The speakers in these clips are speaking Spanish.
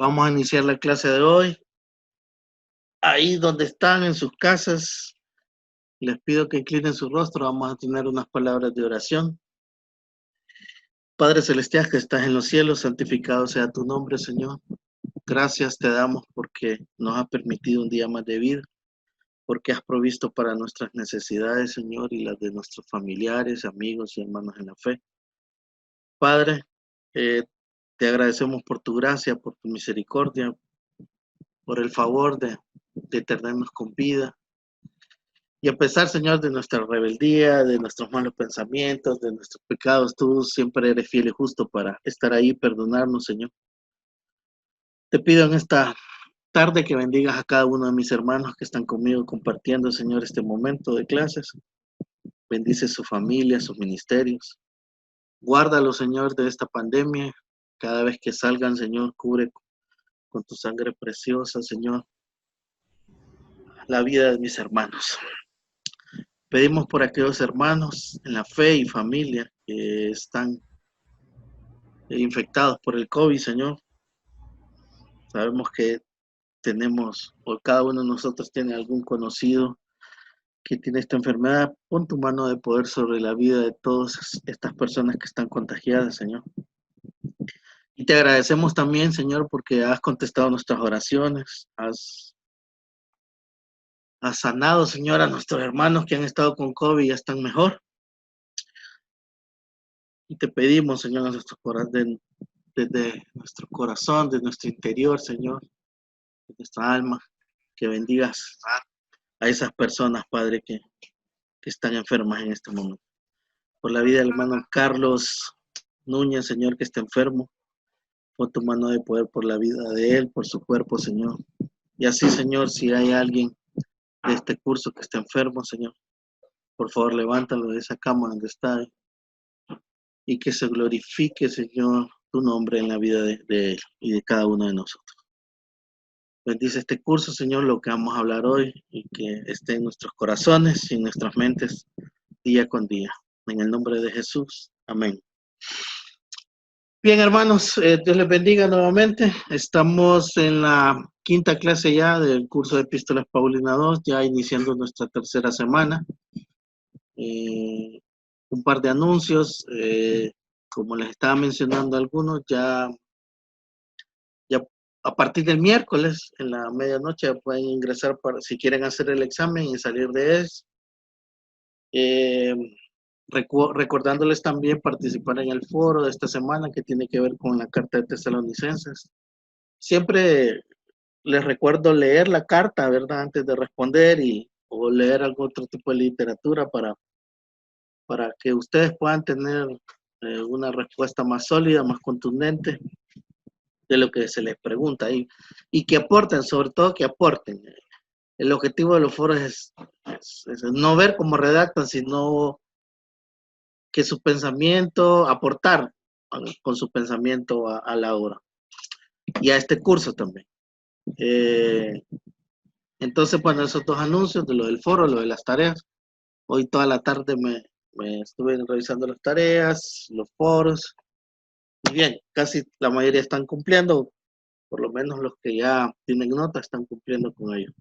Vamos a iniciar la clase de hoy. Ahí donde están, en sus casas, les pido que inclinen su rostro. Vamos a tener unas palabras de oración. Padre Celestial que estás en los cielos, santificado sea tu nombre, Señor. Gracias te damos porque nos has permitido un día más de vida, porque has provisto para nuestras necesidades, Señor, y las de nuestros familiares, amigos y hermanos en la fe. Padre, te agradecemos por tu gracia, por tu misericordia, por el favor de tenernos con vida. Y a pesar, Señor, de nuestra rebeldía, de nuestros malos pensamientos, de nuestros pecados, tú siempre eres fiel y justo para estar ahí y perdonarnos, Señor. Te pido en esta tarde que bendigas a cada uno de mis hermanos que están conmigo compartiendo, Señor, este momento de clases. Bendice su familia, sus ministerios. Guárdalo, Señor, de esta pandemia. Cada vez que salgan, Señor, cubre con tu sangre preciosa, Señor, la vida de mis hermanos. Pedimos por aquellos hermanos en la fe y familia que están infectados por el COVID, Señor. Sabemos que tenemos, o cada uno de nosotros tiene algún conocido que tiene esta enfermedad. Pon tu mano de poder sobre la vida de todas estas personas que están contagiadas, Señor. Y te agradecemos también, Señor, porque has contestado nuestras oraciones, has sanado, Señor, a nuestros hermanos que han estado con COVID y ya están mejor. Y te pedimos, Señor, desde nuestro corazón, de nuestro interior, Señor, de nuestra alma, que bendigas a esas personas, Padre, que están enfermas en este momento. Por la vida del hermano Carlos Núñez, Señor, que está enfermo, pon tu mano de poder por la vida de él, por su cuerpo, Señor. Y así, Señor, si hay alguien de este curso que está enfermo, Señor, por favor, levántalo de esa cama donde está y que se glorifique, Señor, tu nombre en la vida de él y de cada uno de nosotros. Bendice este curso, Señor, lo que vamos a hablar hoy y que esté en nuestros corazones y en nuestras mentes día con día. En el nombre de Jesús. Amén. Bien, hermanos, Dios les bendiga nuevamente. Estamos en la quinta clase ya del curso de Epístolas Paulina 2, ya iniciando nuestra tercera semana. Un par de anuncios, como les estaba mencionando algunos, ya a partir del miércoles en la medianoche pueden ingresar si quieren hacer el examen y salir de eso. Recordándoles también participar en el foro de esta semana que tiene que ver con la carta de Tesalonicenses. Siempre les recuerdo leer la carta, ¿verdad? Antes de responder o leer algún otro tipo de literatura para que ustedes puedan tener una respuesta más sólida, más contundente de lo que se les pregunta y que aporten, sobre todo que aporten. El objetivo de los foros es no ver cómo redactan, sino que su pensamiento, aportar con su pensamiento a la obra y a este curso también. Entonces, bueno, esos dos anuncios de lo del foro, lo de las tareas. Hoy toda la tarde me estuve revisando las tareas, los foros. Y bien, casi la mayoría están cumpliendo, por lo menos los que ya tienen nota están cumpliendo con ello.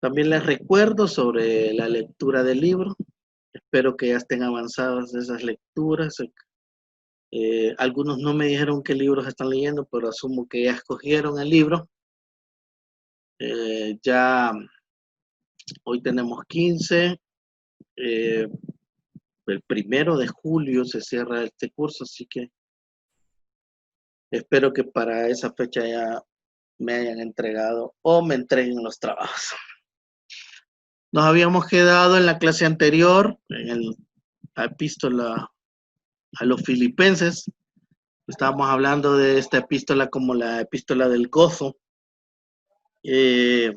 También les recuerdo sobre la lectura del libro. Espero que ya estén avanzadas esas lecturas. Algunos no me dijeron qué libros están leyendo, pero asumo que ya escogieron el libro. Ya hoy tenemos 15. El 1 de julio se cierra este curso, así que espero que para esa fecha ya me hayan entregado o me entreguen los trabajos. Nos habíamos quedado en la clase anterior, en la epístola a los filipenses. Estábamos hablando de esta epístola como la epístola del gozo. Y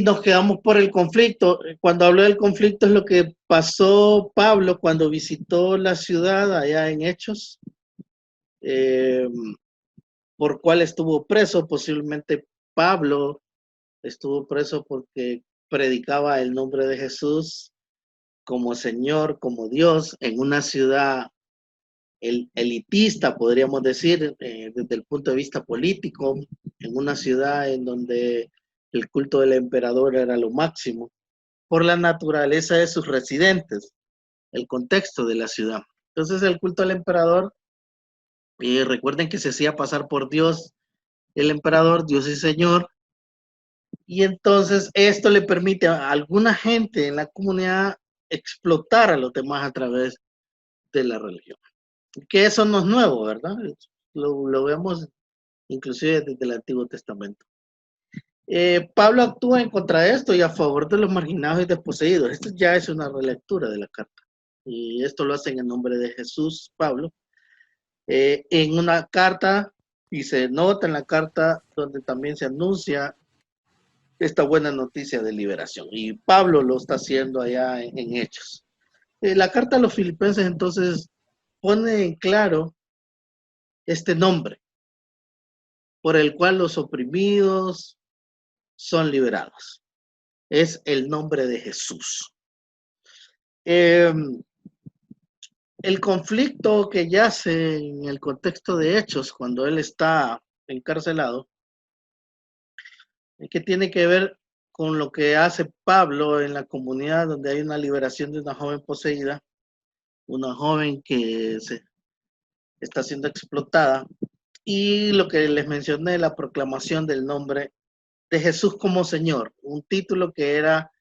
nos quedamos por el conflicto. Cuando hablo del conflicto es lo que pasó Pablo cuando visitó la ciudad allá en Hechos, por cuál estuvo preso. Posiblemente Pablo estuvo preso porque predicaba el nombre de Jesús como Señor, como Dios, en una ciudad elitista, podríamos decir, desde el punto de vista político, en una ciudad en donde el culto del emperador era lo máximo, por la naturaleza de sus residentes, el contexto de la ciudad. Entonces el culto al emperador, recuerden que se hacía pasar por Dios, el emperador, Dios y Señor, y entonces esto le permite a alguna gente en la comunidad explotar a los demás a través de la religión. Que eso no es nuevo, ¿verdad? Lo vemos inclusive desde el Antiguo Testamento. Pablo actúa en contra de esto y a favor de los marginados y desposeídos. Esto ya es una relectura de la carta. Y esto lo hace en el nombre de Jesús, Pablo. En una carta, y se nota en la carta donde también se anuncia esta buena noticia de liberación. Y Pablo lo está haciendo allá en Hechos. La carta a los filipenses entonces pone en claro este nombre por el cual los oprimidos son liberados. Es el nombre de Jesús. El conflicto que yace en el contexto de Hechos, cuando él está encarcelado, que tiene que ver con lo que hace Pablo en la comunidad donde hay una liberación de una joven poseída, una joven que está siendo explotada, y lo que les mencioné, la proclamación del nombre de Jesús como Señor, un título que era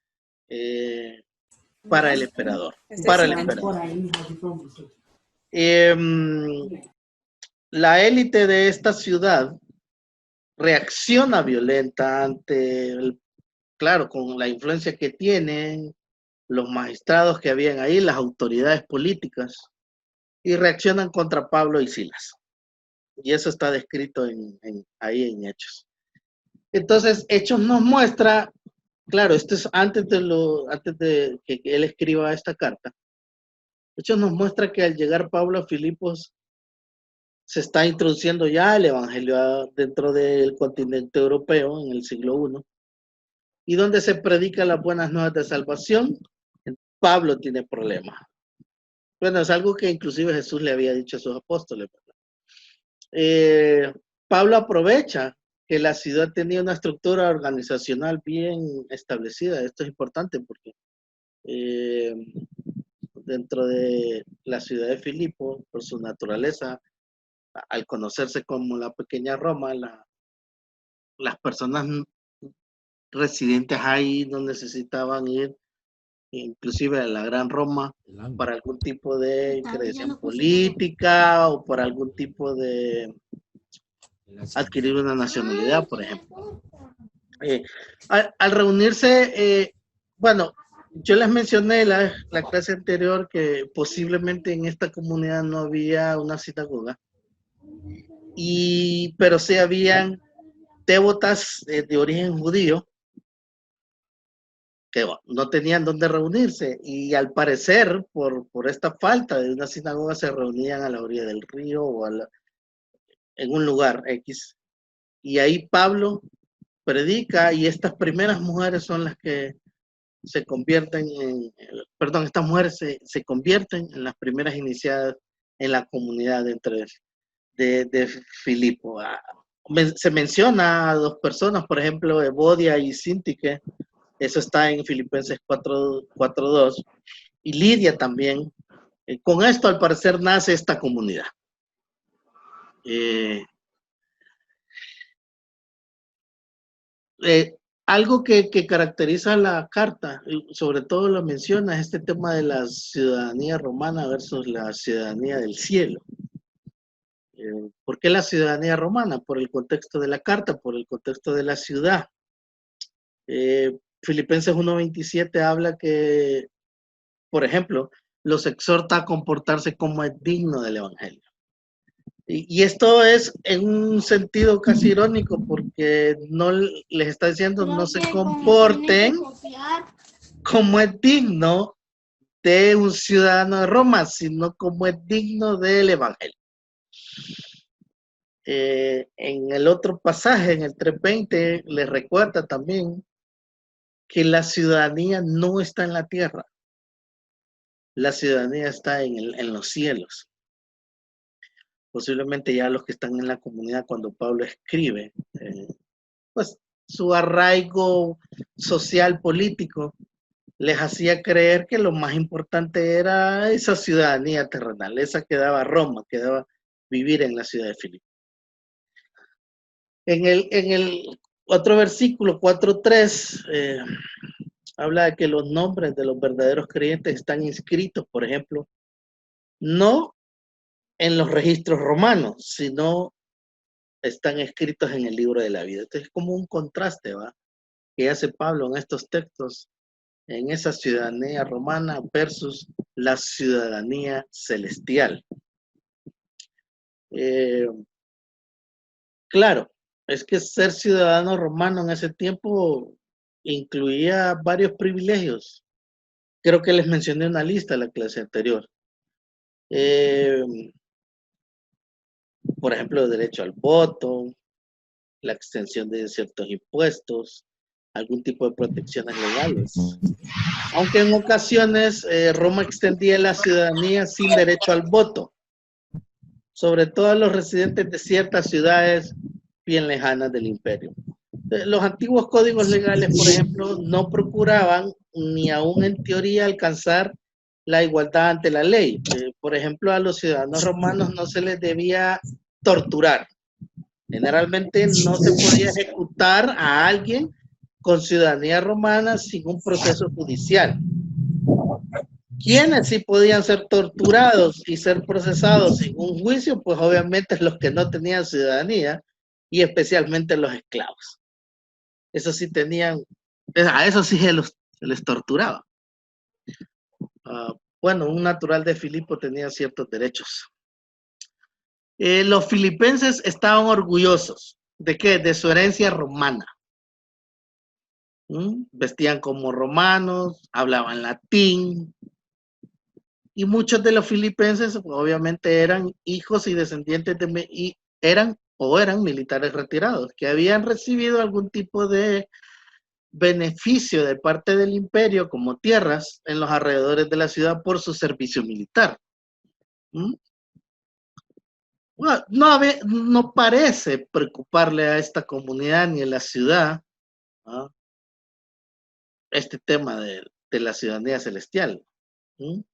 para el emperador. Para el emperador. La élite de esta ciudad reacciona violenta ante, claro, con la influencia que tienen los magistrados que habían ahí, las autoridades políticas, y reaccionan contra Pablo y Silas. Y eso está descrito ahí en Hechos. Entonces, Hechos nos muestra, claro, esto es antes de que él escriba esta carta. Hechos nos muestra que al llegar Pablo a Filipos, se está introduciendo ya el evangelio dentro del continente europeo en el siglo I, y donde se predica las buenas nuevas de salvación. Pablo tiene problemas. Bueno, es algo que inclusive Jesús le había dicho a sus apóstoles. Pablo aprovecha que la ciudad tenía una estructura organizacional bien establecida. Esto es importante porque dentro de la ciudad de Filipo, por su naturaleza, al conocerse como la pequeña Roma, las personas residentes ahí no necesitaban ir inclusive a la Gran Roma para algún tipo de intervención política o por algún tipo de adquirir una nacionalidad, por ejemplo. Al reunirse, bueno, yo les mencioné la clase anterior que posiblemente en esta comunidad no había una sinagoga, pero sí habían devotas de origen judío que no tenían dónde reunirse, y al parecer por esta falta de una sinagoga se reunían a la orilla del río o en un lugar X, y ahí Pablo predica, y estas primeras mujeres son las que se convierten estas mujeres se convierten en las primeras iniciadas en la comunidad de Filipo. Se menciona a dos personas, por ejemplo, Evodia y Sintique. Eso está en Filipenses 4:2. Y Lidia también. Con esto, al parecer, nace esta comunidad. Algo que caracteriza la carta, sobre todo lo menciona, es este tema de la ciudadanía romana versus la ciudadanía del cielo. ¿Por qué la ciudadanía romana? Por el contexto de la carta, por el contexto de la ciudad. Filipenses 1:27 habla que, por ejemplo, los exhorta a comportarse como es digno del evangelio. Y esto es en un sentido casi irónico, porque no les está diciendo no se comporten como es digno de un ciudadano de Roma, sino como es digno del evangelio. En el otro pasaje, en el 3:20, les recuerda también que la ciudadanía no está en la tierra, la ciudadanía está en los cielos. posiblemente ya los que están en la comunidad cuando Pablo escribe, pues su arraigo social político les hacía creer que lo más importante era esa ciudadanía terrenal, esa que daba Roma, que daba vivir en la ciudad de Filipo. En el otro versículo 4:3 habla de que los nombres de los verdaderos creyentes están inscritos, por ejemplo, no en los registros romanos, sino están escritos en el libro de la vida. Entonces es como un contraste, ¿va? Que hace Pablo en estos textos, en esa ciudadanía romana versus la ciudadanía celestial. Claro, es que ser ciudadano romano en ese tiempo incluía varios privilegios. Creo que les mencioné una lista en la clase anterior. Por ejemplo, el derecho al voto, la extensión de ciertos impuestos, algún tipo de protecciones legales. Aunque en ocasiones Roma extendía la ciudadanía sin derecho al voto, sobre todo a los residentes de ciertas ciudades bien lejanas del imperio. Los antiguos códigos legales, por ejemplo, no procuraban ni aún en teoría alcanzar la igualdad ante la ley. Por ejemplo, a los ciudadanos romanos no se les debía torturar. Generalmente no se podía ejecutar a alguien con ciudadanía romana sin un proceso judicial. ¿Quiénes sí podían ser torturados y ser procesados sin un juicio? Pues obviamente los que no tenían ciudadanía y especialmente los esclavos. Eso sí tenían, a eso sí se les torturaba. Bueno, un natural de Filipo tenía ciertos derechos. Los filipenses estaban orgullosos. ¿De qué? De su herencia romana. Vestían como romanos, hablaban latín, y muchos de los filipenses obviamente eran hijos y descendientes y eran militares retirados, que habían recibido algún tipo de beneficio de parte del imperio como tierras en los alrededores de la ciudad por su servicio militar. No parece preocuparle a esta comunidad ni a la ciudad este tema de la ciudadanía celestial. En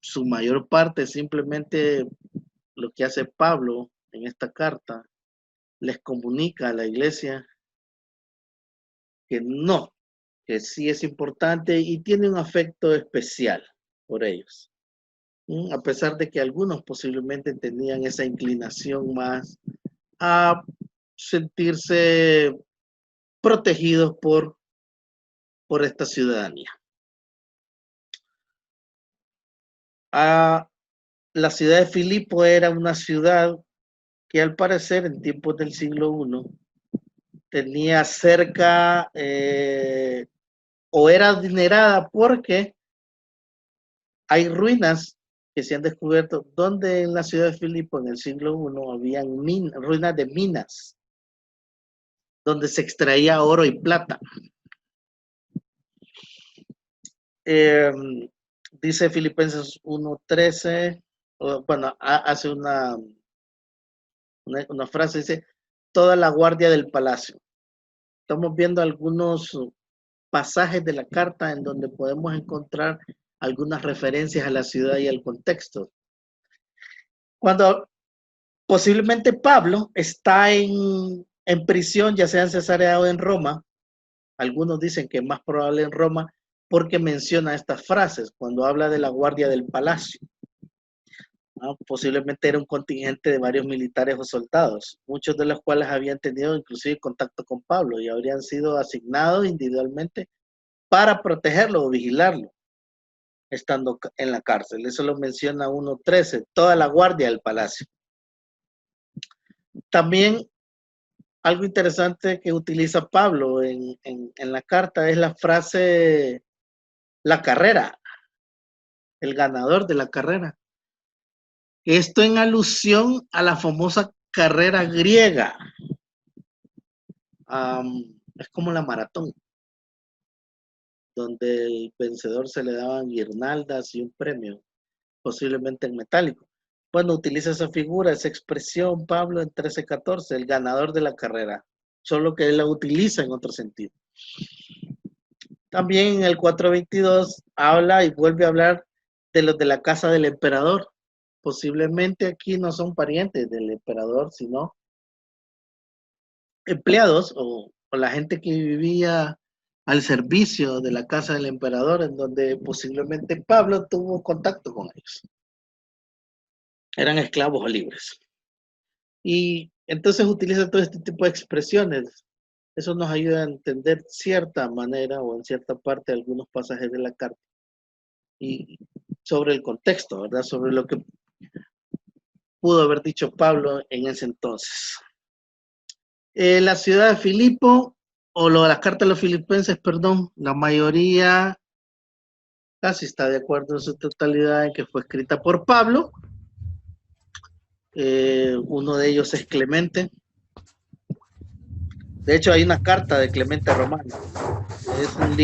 su mayor parte simplemente lo que hace Pablo en esta carta les comunica a la iglesia que no, que sí es importante y tiene un afecto especial por ellos. A pesar de que algunos posiblemente tenían esa inclinación más a sentirse protegidos por esta ciudadanía. La ciudad de Filipo era una ciudad que al parecer en tiempos del siglo I tenía cerca o era adinerada porque hay ruinas que se han descubierto donde en la ciudad de Filipo en el siglo I habían ruinas de minas donde se extraía oro y plata. Dice Filipenses 1:13, bueno, hace una frase, dice, toda la guardia del palacio. Estamos viendo algunos pasajes de la carta en donde podemos encontrar algunas referencias a la ciudad y al contexto. Cuando posiblemente Pablo está en prisión, ya sea en Cesarea o en Roma, algunos dicen que es más probable en Roma, porque menciona estas frases cuando habla de la guardia del palacio. Posiblemente era un contingente de varios militares o soldados, muchos de los cuales habían tenido inclusive contacto con Pablo y habrían sido asignados individualmente para protegerlo o vigilarlo, estando en la cárcel. Eso lo menciona 1:13, toda la guardia del palacio. También algo interesante que utiliza Pablo en la carta es la frase, la carrera, el ganador de la carrera. Esto en alusión a la famosa carrera griega. Es como la maratón, donde el vencedor se le daban guirnaldas y un premio. posiblemente en metálico. Bueno, utiliza esa figura, esa expresión, Pablo, en 13:14, el ganador de la carrera, solo que él la utiliza en otro sentido. También en el 4:22 habla y vuelve a hablar de los de la casa del emperador. Posiblemente aquí no son parientes del emperador, sino empleados o la gente que vivía al servicio de la casa del emperador, en donde posiblemente Pablo tuvo contacto con ellos. Eran esclavos o libres. Y entonces utiliza todo este tipo de expresiones. Eso nos ayuda a entender cierta manera o en cierta parte algunos pasajes de la carta y sobre el contexto, ¿verdad? Sobre lo que pudo haber dicho Pablo en ese entonces. La ciudad de Filipo, o las cartas de los filipenses, perdón, la mayoría casi está de acuerdo en su totalidad en que fue escrita por Pablo. Uno de ellos es Clemente. De hecho, hay una carta de Clemente Romano. Es un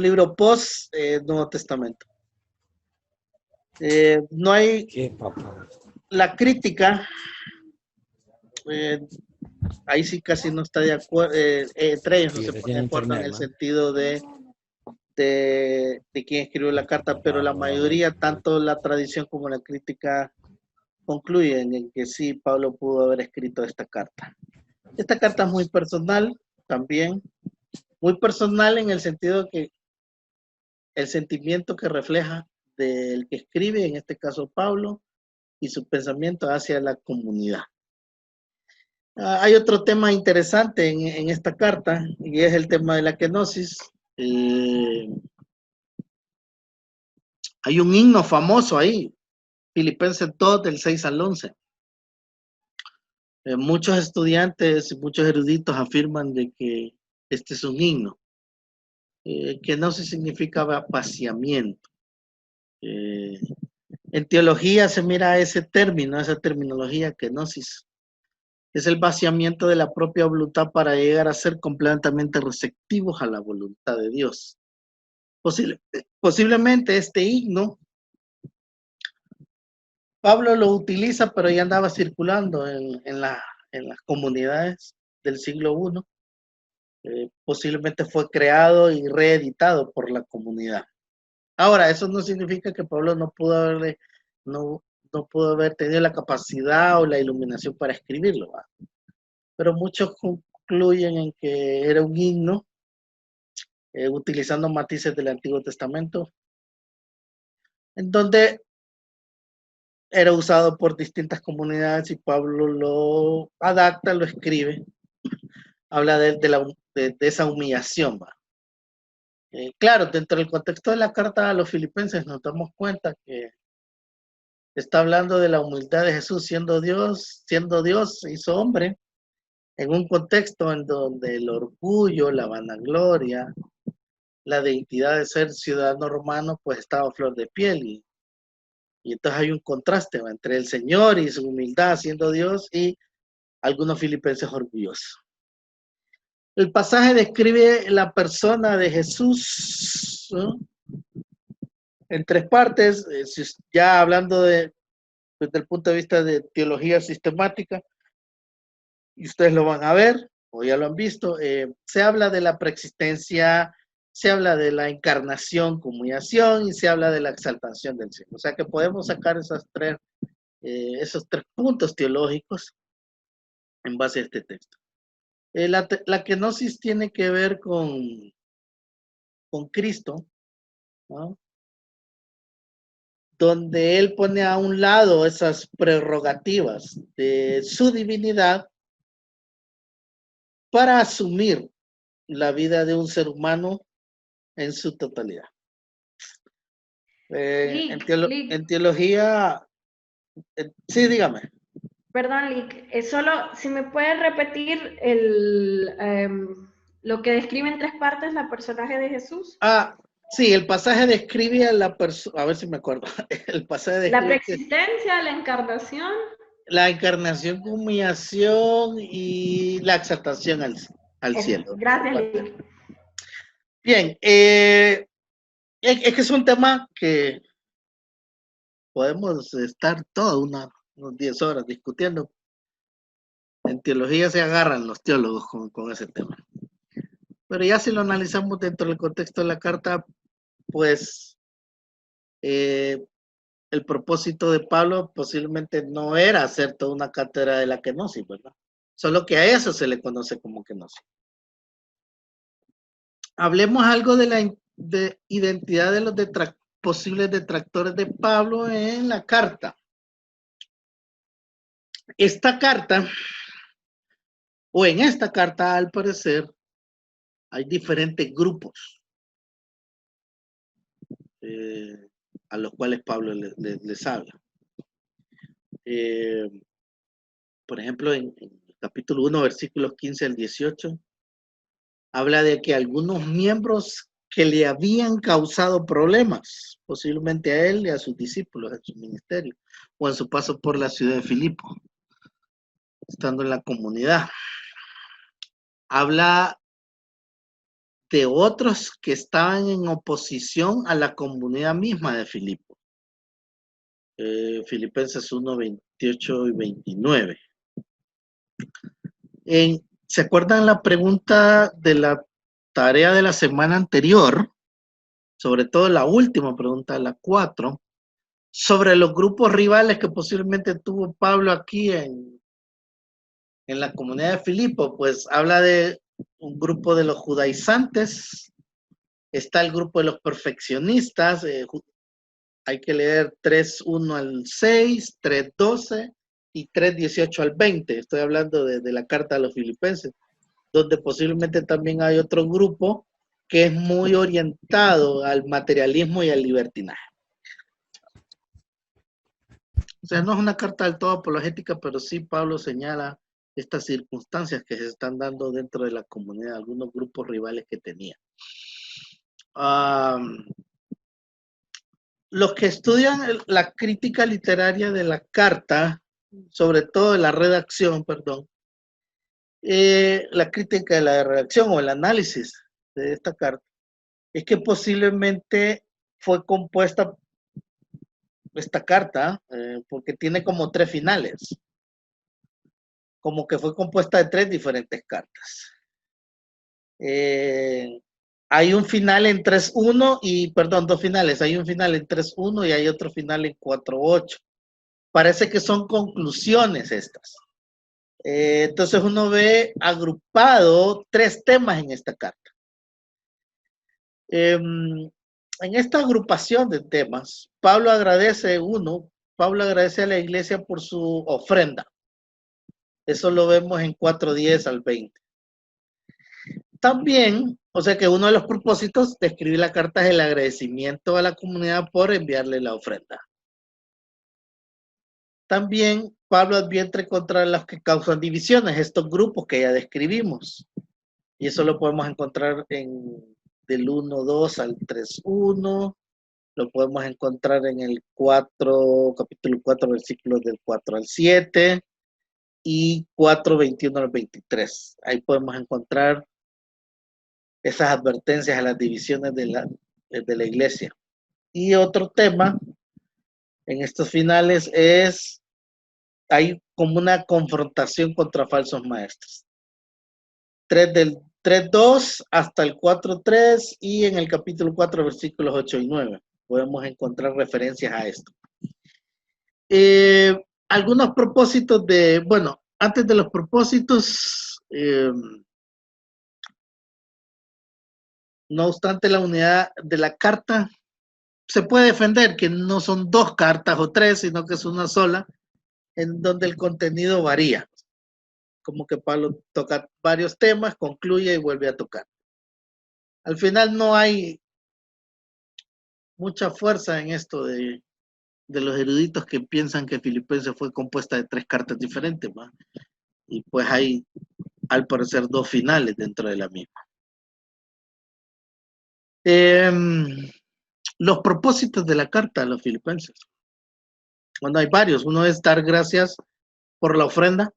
libro post Nuevo Testamento. No hay la crítica, ahí sí casi no está de acuerdo, entre ellos no se ponen de acuerdo en el sentido de quién escribió la carta, pero la mayoría, tanto la tradición como la crítica, concluyen en que sí, Pablo pudo haber escrito esta carta. Esta carta es muy personal también, muy personal en el sentido que el sentimiento que refleja del que escribe, en este caso Pablo, y su pensamiento hacia la comunidad. Hay otro tema interesante en esta carta, y es el tema de la kenosis. Hay un himno famoso ahí, Filipenses 2, del 6 al 11. Muchos estudiantes y muchos eruditos afirman de que este es un himno. Kenosis significa vaciamiento. En teología se mira ese término, esa terminología, kenosis. Es el vaciamiento de la propia voluntad para llegar a ser completamente receptivos a la voluntad de Dios. Posiblemente este himno, Pablo lo utiliza, pero ya andaba circulando en las comunidades del siglo I. Posiblemente fue creado y reeditado por la comunidad. Ahora, eso no significa que Pablo no pudo haber tenido la capacidad o la iluminación para escribirlo, ¿va? Pero muchos concluyen en que era un himno utilizando matices del Antiguo Testamento, en donde era usado por distintas comunidades y Pablo lo adapta, lo escribe, habla de esa humillación, ¿va? Claro, dentro del contexto de la carta a los filipenses nos damos cuenta que está hablando de la humildad de Jesús, siendo Dios, se hizo hombre, en un contexto en donde el orgullo, la vanagloria, la identidad de ser ciudadano romano, pues estaba a flor de piel. Y entonces hay un contraste, ¿va?, entre el Señor y su humildad siendo Dios y algunos filipenses orgullosos. El pasaje describe la persona de Jesús, ¿no?, en tres partes, ya hablando desde el punto de vista de teología sistemática, y ustedes lo van a ver, o ya lo han visto, se habla de la preexistencia, se habla de la encarnación, comunión, y se habla de la exaltación del cielo. O sea que podemos sacar esos tres puntos teológicos en base a este texto. La kenosis tiene que ver con Cristo, ¿no?, donde Él pone a un lado esas prerrogativas de su divinidad para asumir la vida de un ser humano en su totalidad. En teología, sí, dígame. Perdón, Lick, solo si me puedes repetir lo que describe en tres partes la personaje de Jesús. Sí, el pasaje describe a la persona, a ver si me acuerdo. El pasaje describe la preexistencia, la encarnación. La encarnación, humillación y la exaltación al cielo. Gracias, Lick. Bien, Es que es un tema que podemos estar unos 10 horas discutiendo. En teología se agarran los teólogos con ese tema. Pero ya si lo analizamos dentro del contexto de la carta, pues el propósito de Pablo posiblemente no era hacer toda una cátedra de la kenosis, ¿verdad? Solo que a eso se le conoce como kenosis. Hablemos algo de la identidad de los posibles detractores de Pablo en la carta. Esta carta, o en esta carta, al parecer, hay diferentes grupos a los cuales Pablo les habla. Por ejemplo, en el capítulo 1, versículos 15 al 18, habla de que algunos miembros que le habían causado problemas, posiblemente a él y a sus discípulos en su ministerio, o en su paso por la ciudad de Filipo, estando en la comunidad. Habla de otros que estaban en oposición a la comunidad misma de Filipo. Filipenses 1, 28 y 29. ¿Se acuerdan la pregunta de la tarea de la semana anterior? Sobre todo la última pregunta, la 4, sobre los grupos rivales que posiblemente tuvo Pablo aquí en la comunidad de Filipo. Pues habla de un grupo de los judaizantes, está el grupo de los perfeccionistas, hay que leer 3:1 al 6, 3:12 y 3:18 al 20. Estoy hablando de la carta a los filipenses, donde posiblemente también hay otro grupo que es muy orientado al materialismo y al libertinaje. O sea, no es una carta del todo apologética, pero sí Pablo señala estas circunstancias que se están dando dentro de la comunidad, algunos grupos rivales que tenía. Los que estudian la crítica literaria de la carta, sobre todo de la redacción, la crítica de la redacción o el análisis de esta carta, es que posiblemente fue compuesta esta carta, porque tiene como 3 finales, como que fue compuesta de 3 diferentes cartas. Hay un final en 3:1 y, perdón, 2 finales, hay un final en 3:1 y hay otro final en 4:8. Parece que son conclusiones estas. Entonces uno ve agrupado 3 temas en esta carta. En esta agrupación de temas, Pablo agradece a la iglesia por su ofrenda. Eso lo vemos en 4:10 al 20. También, o sea que uno de los propósitos de escribir la carta es el agradecimiento a la comunidad por enviarle la ofrenda. También Pablo advierte contra los que causan divisiones, estos grupos que ya describimos. Y eso lo podemos encontrar del 1:2 al 3:1. Lo podemos encontrar en el capítulo 4, versículos del 4 al 7 y 4:21 al 23. Ahí podemos encontrar esas advertencias a las divisiones de la iglesia. Y otro tema en estos finales hay como una confrontación contra falsos maestros. Del 3:2 hasta el 4:3 y en el capítulo 4, versículos 8 y 9. Podemos encontrar referencias a esto. Algunos propósitos antes de los propósitos, no obstante la unidad de la carta, se puede defender que no son 2 cartas o 3, sino que es una sola, en donde el contenido varía. Como que Pablo toca varios temas, concluye y vuelve a tocar. Al final no hay mucha fuerza en esto de los eruditos que piensan que Filipenses fue compuesta de 3 cartas diferentes, ¿va? Y pues hay, al parecer, 2 finales dentro de la misma. Los propósitos de la carta a los filipenses. Bueno, hay varios. Uno es dar gracias por la ofrenda.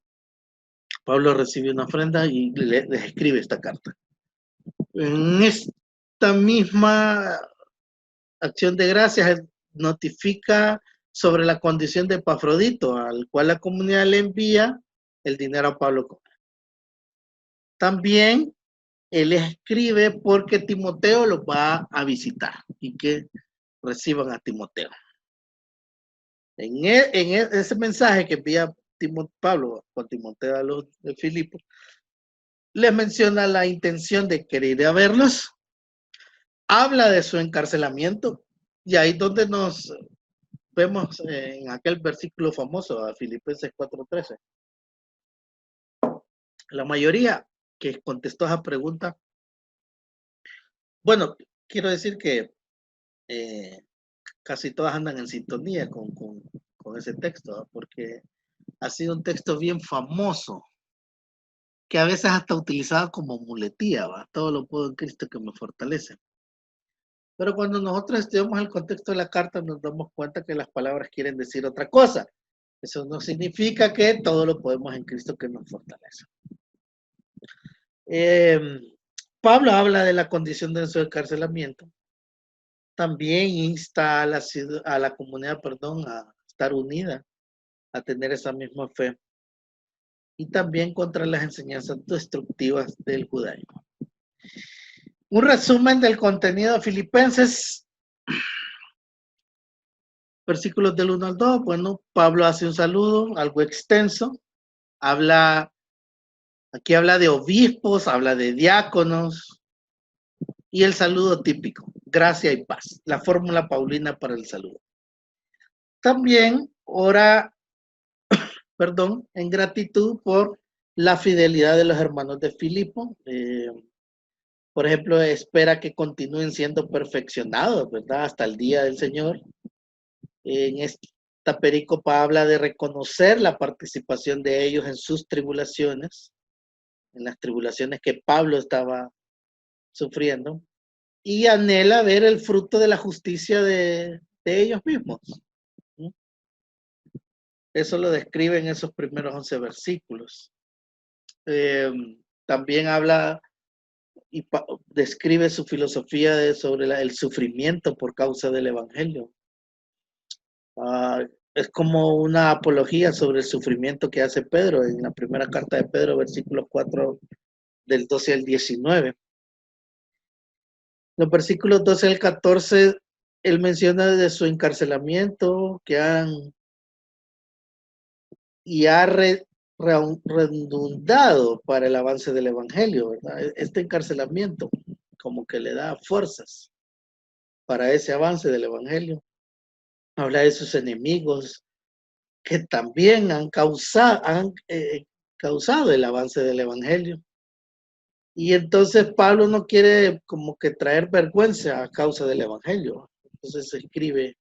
Pablo recibe una ofrenda y les escribe esta carta. En esta misma acción de gracias notifica sobre la condición de Epafrodito, al cual la comunidad le envía el dinero a Pablo. También él escribe porque Timoteo los va a visitar y que reciban a Timoteo. En ese mensaje que envía Pablo con Timoteo a los de Filipo, les menciona la intención de querer ir a verlos, habla de su encarcelamiento, y ahí donde nos vemos en aquel versículo famoso, a Filipenses 4:13. La mayoría que contestó esa pregunta, bueno, quiero decir que casi todas andan en sintonía con ese texto, ¿no? Porque ha sido un texto bien famoso, que a veces hasta utilizado como muletía, ¿va? Todo lo puedo en Cristo que me fortalece. Pero cuando nosotros estudiamos el contexto de la carta, nos damos cuenta que las palabras quieren decir otra cosa. Eso no significa que todo lo podemos en Cristo que nos fortalece. Pablo habla de la condición de su encarcelamiento. También insta a la comunidad, a estar unida, a tener esa misma fe. Y también contra las enseñanzas destructivas del judaísmo. Un resumen del contenido de Filipenses, versículos del 1 al 2. Bueno, Pablo hace un saludo, algo extenso. Aquí habla de obispos, habla de diáconos. Y el saludo típico, gracia y paz. La fórmula paulina para el saludo. También ora, en gratitud por la fidelidad de los hermanos de Filipo. Por ejemplo, espera que continúen siendo perfeccionados, ¿verdad? Hasta el día del Señor. En esta perícopa habla de reconocer la participación de ellos en sus tribulaciones, en las tribulaciones que Pablo estaba sufriendo, y anhela ver el fruto de la justicia de ellos mismos. Eso lo describe en esos primeros 11 versículos. También habla y describe su filosofía sobre el sufrimiento por causa del Evangelio. Es como una apología sobre el sufrimiento que hace Pedro en la primera carta de Pedro, versículos 4 del 12 al 19. Los versículos 12 al 14, él menciona de su encarcelamiento ha redundado para el avance del Evangelio, ¿verdad? Este encarcelamiento como que le da fuerzas para ese avance del Evangelio. Habla de sus enemigos que también han causado el avance del Evangelio. Y entonces Pablo no quiere como que traer vergüenza a causa del Evangelio. Entonces escribe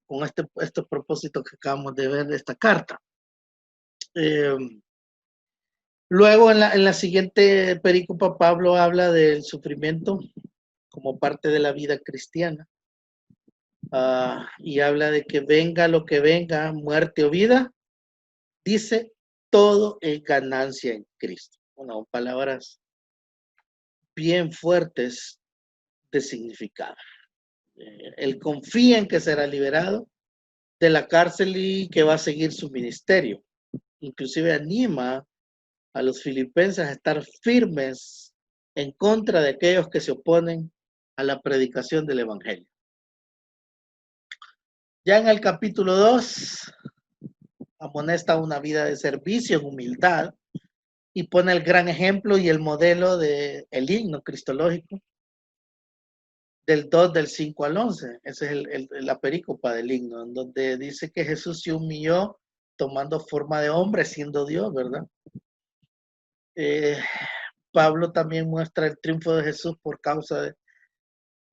con estos propósitos que acabamos de ver de esta carta. Luego en la siguiente perícopa Pablo habla del sufrimiento como parte de la vida cristiana. Y habla de que venga lo que venga, muerte o vida, dice, todo es ganancia en Cristo. Bueno, palabras bien fuertes de significado. Él confía en que será liberado de la cárcel y que va a seguir su ministerio. Inclusive anima a los filipenses a estar firmes en contra de aquellos que se oponen a la predicación del Evangelio. Ya en el capítulo 2, amonesta una vida de servicio en humildad y pone el gran ejemplo y el modelo del himno cristológico del 2 del 5 al 11. Esa es la perícopa del himno, en donde dice que Jesús se humilló tomando forma de hombre, siendo Dios, ¿verdad? Pablo también muestra el triunfo de Jesús por causa de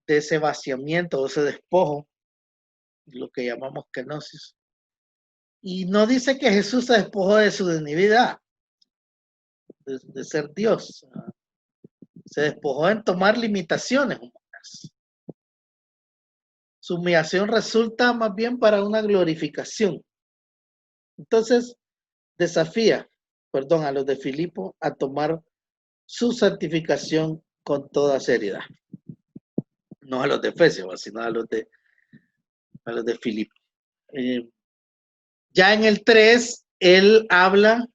ese vaciamiento o ese despojo, lo que llamamos kenosis. Y no dice que Jesús se despojó de su divinidad, de ser Dios. Se despojó en tomar limitaciones humanas. Su humillación resulta más bien para una glorificación. Entonces, desafía, a los de Filipo a tomar su santificación con toda seriedad. no a los de Efesios, sino a los de Filipo. Ya en el 3, él habla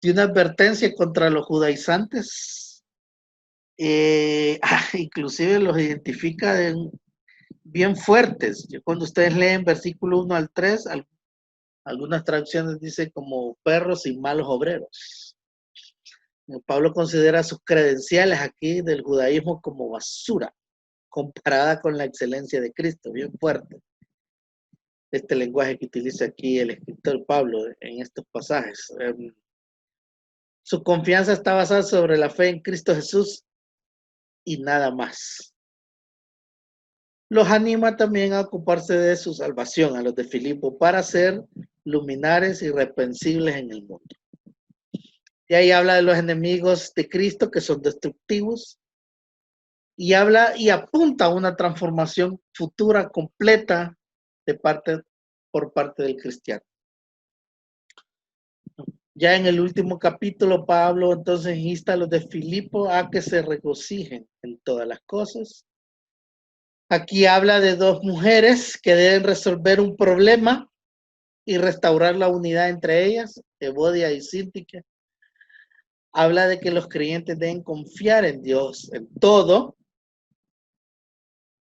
de una advertencia contra los judaizantes. Inclusive los identifica bien fuertes. Cuando ustedes leen versículo 1 al 3, algunas traducciones dicen como perros y malos obreros. Pablo considera sus credenciales aquí del judaísmo como basura, comparada con la excelencia de Cristo, bien fuerte. Este lenguaje que utiliza aquí el escritor Pablo en estos pasajes. Su confianza está basada sobre la fe en Cristo Jesús y nada más. Los anima también a ocuparse de su salvación, a los de Filipo, para ser luminares irreprensibles en el mundo. Y ahí habla de los enemigos de Cristo que son destructivos, y habla y apunta a una transformación futura completa por parte del cristiano. Ya en el último capítulo, Pablo entonces insta a los de Filipo a que se regocijen en todas las cosas. Aquí habla de dos mujeres que deben resolver un problema y restaurar la unidad entre ellas, Evodia y Síntique. Habla de que los creyentes deben confiar en Dios en todo,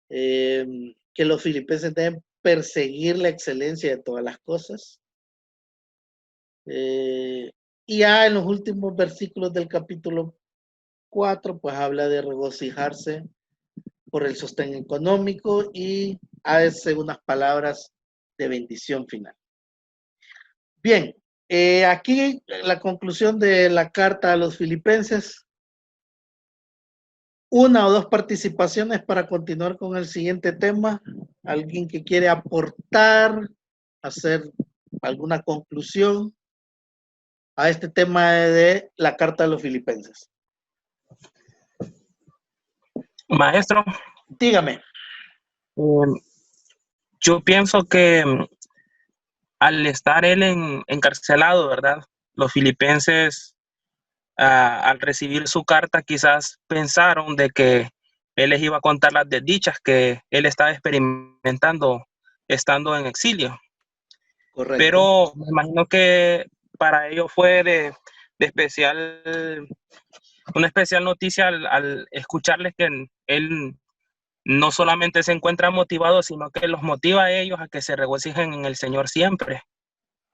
que los filipenses deben perseguir la excelencia de todas las cosas. Y ya en los últimos versículos del capítulo 4, pues habla de regocijarse por el sostén económico y hace unas palabras de bendición final. Bien, aquí la conclusión de la carta a los filipenses. Una o dos participaciones para continuar con el siguiente tema. ¿Alguien que quiere aportar, hacer alguna conclusión a este tema de la carta a los filipenses? Maestro, Dígame. Yo pienso que al estar él encarcelado, ¿verdad? Los filipenses, al recibir su carta, quizás pensaron de que él les iba a contar las desdichas que él estaba experimentando estando en exilio. Correcto. Pero me imagino que para ellos fue de una especial noticia al escucharles que él no solamente se encuentra motivado, sino que los motiva a ellos a que se regocijen en el Señor siempre,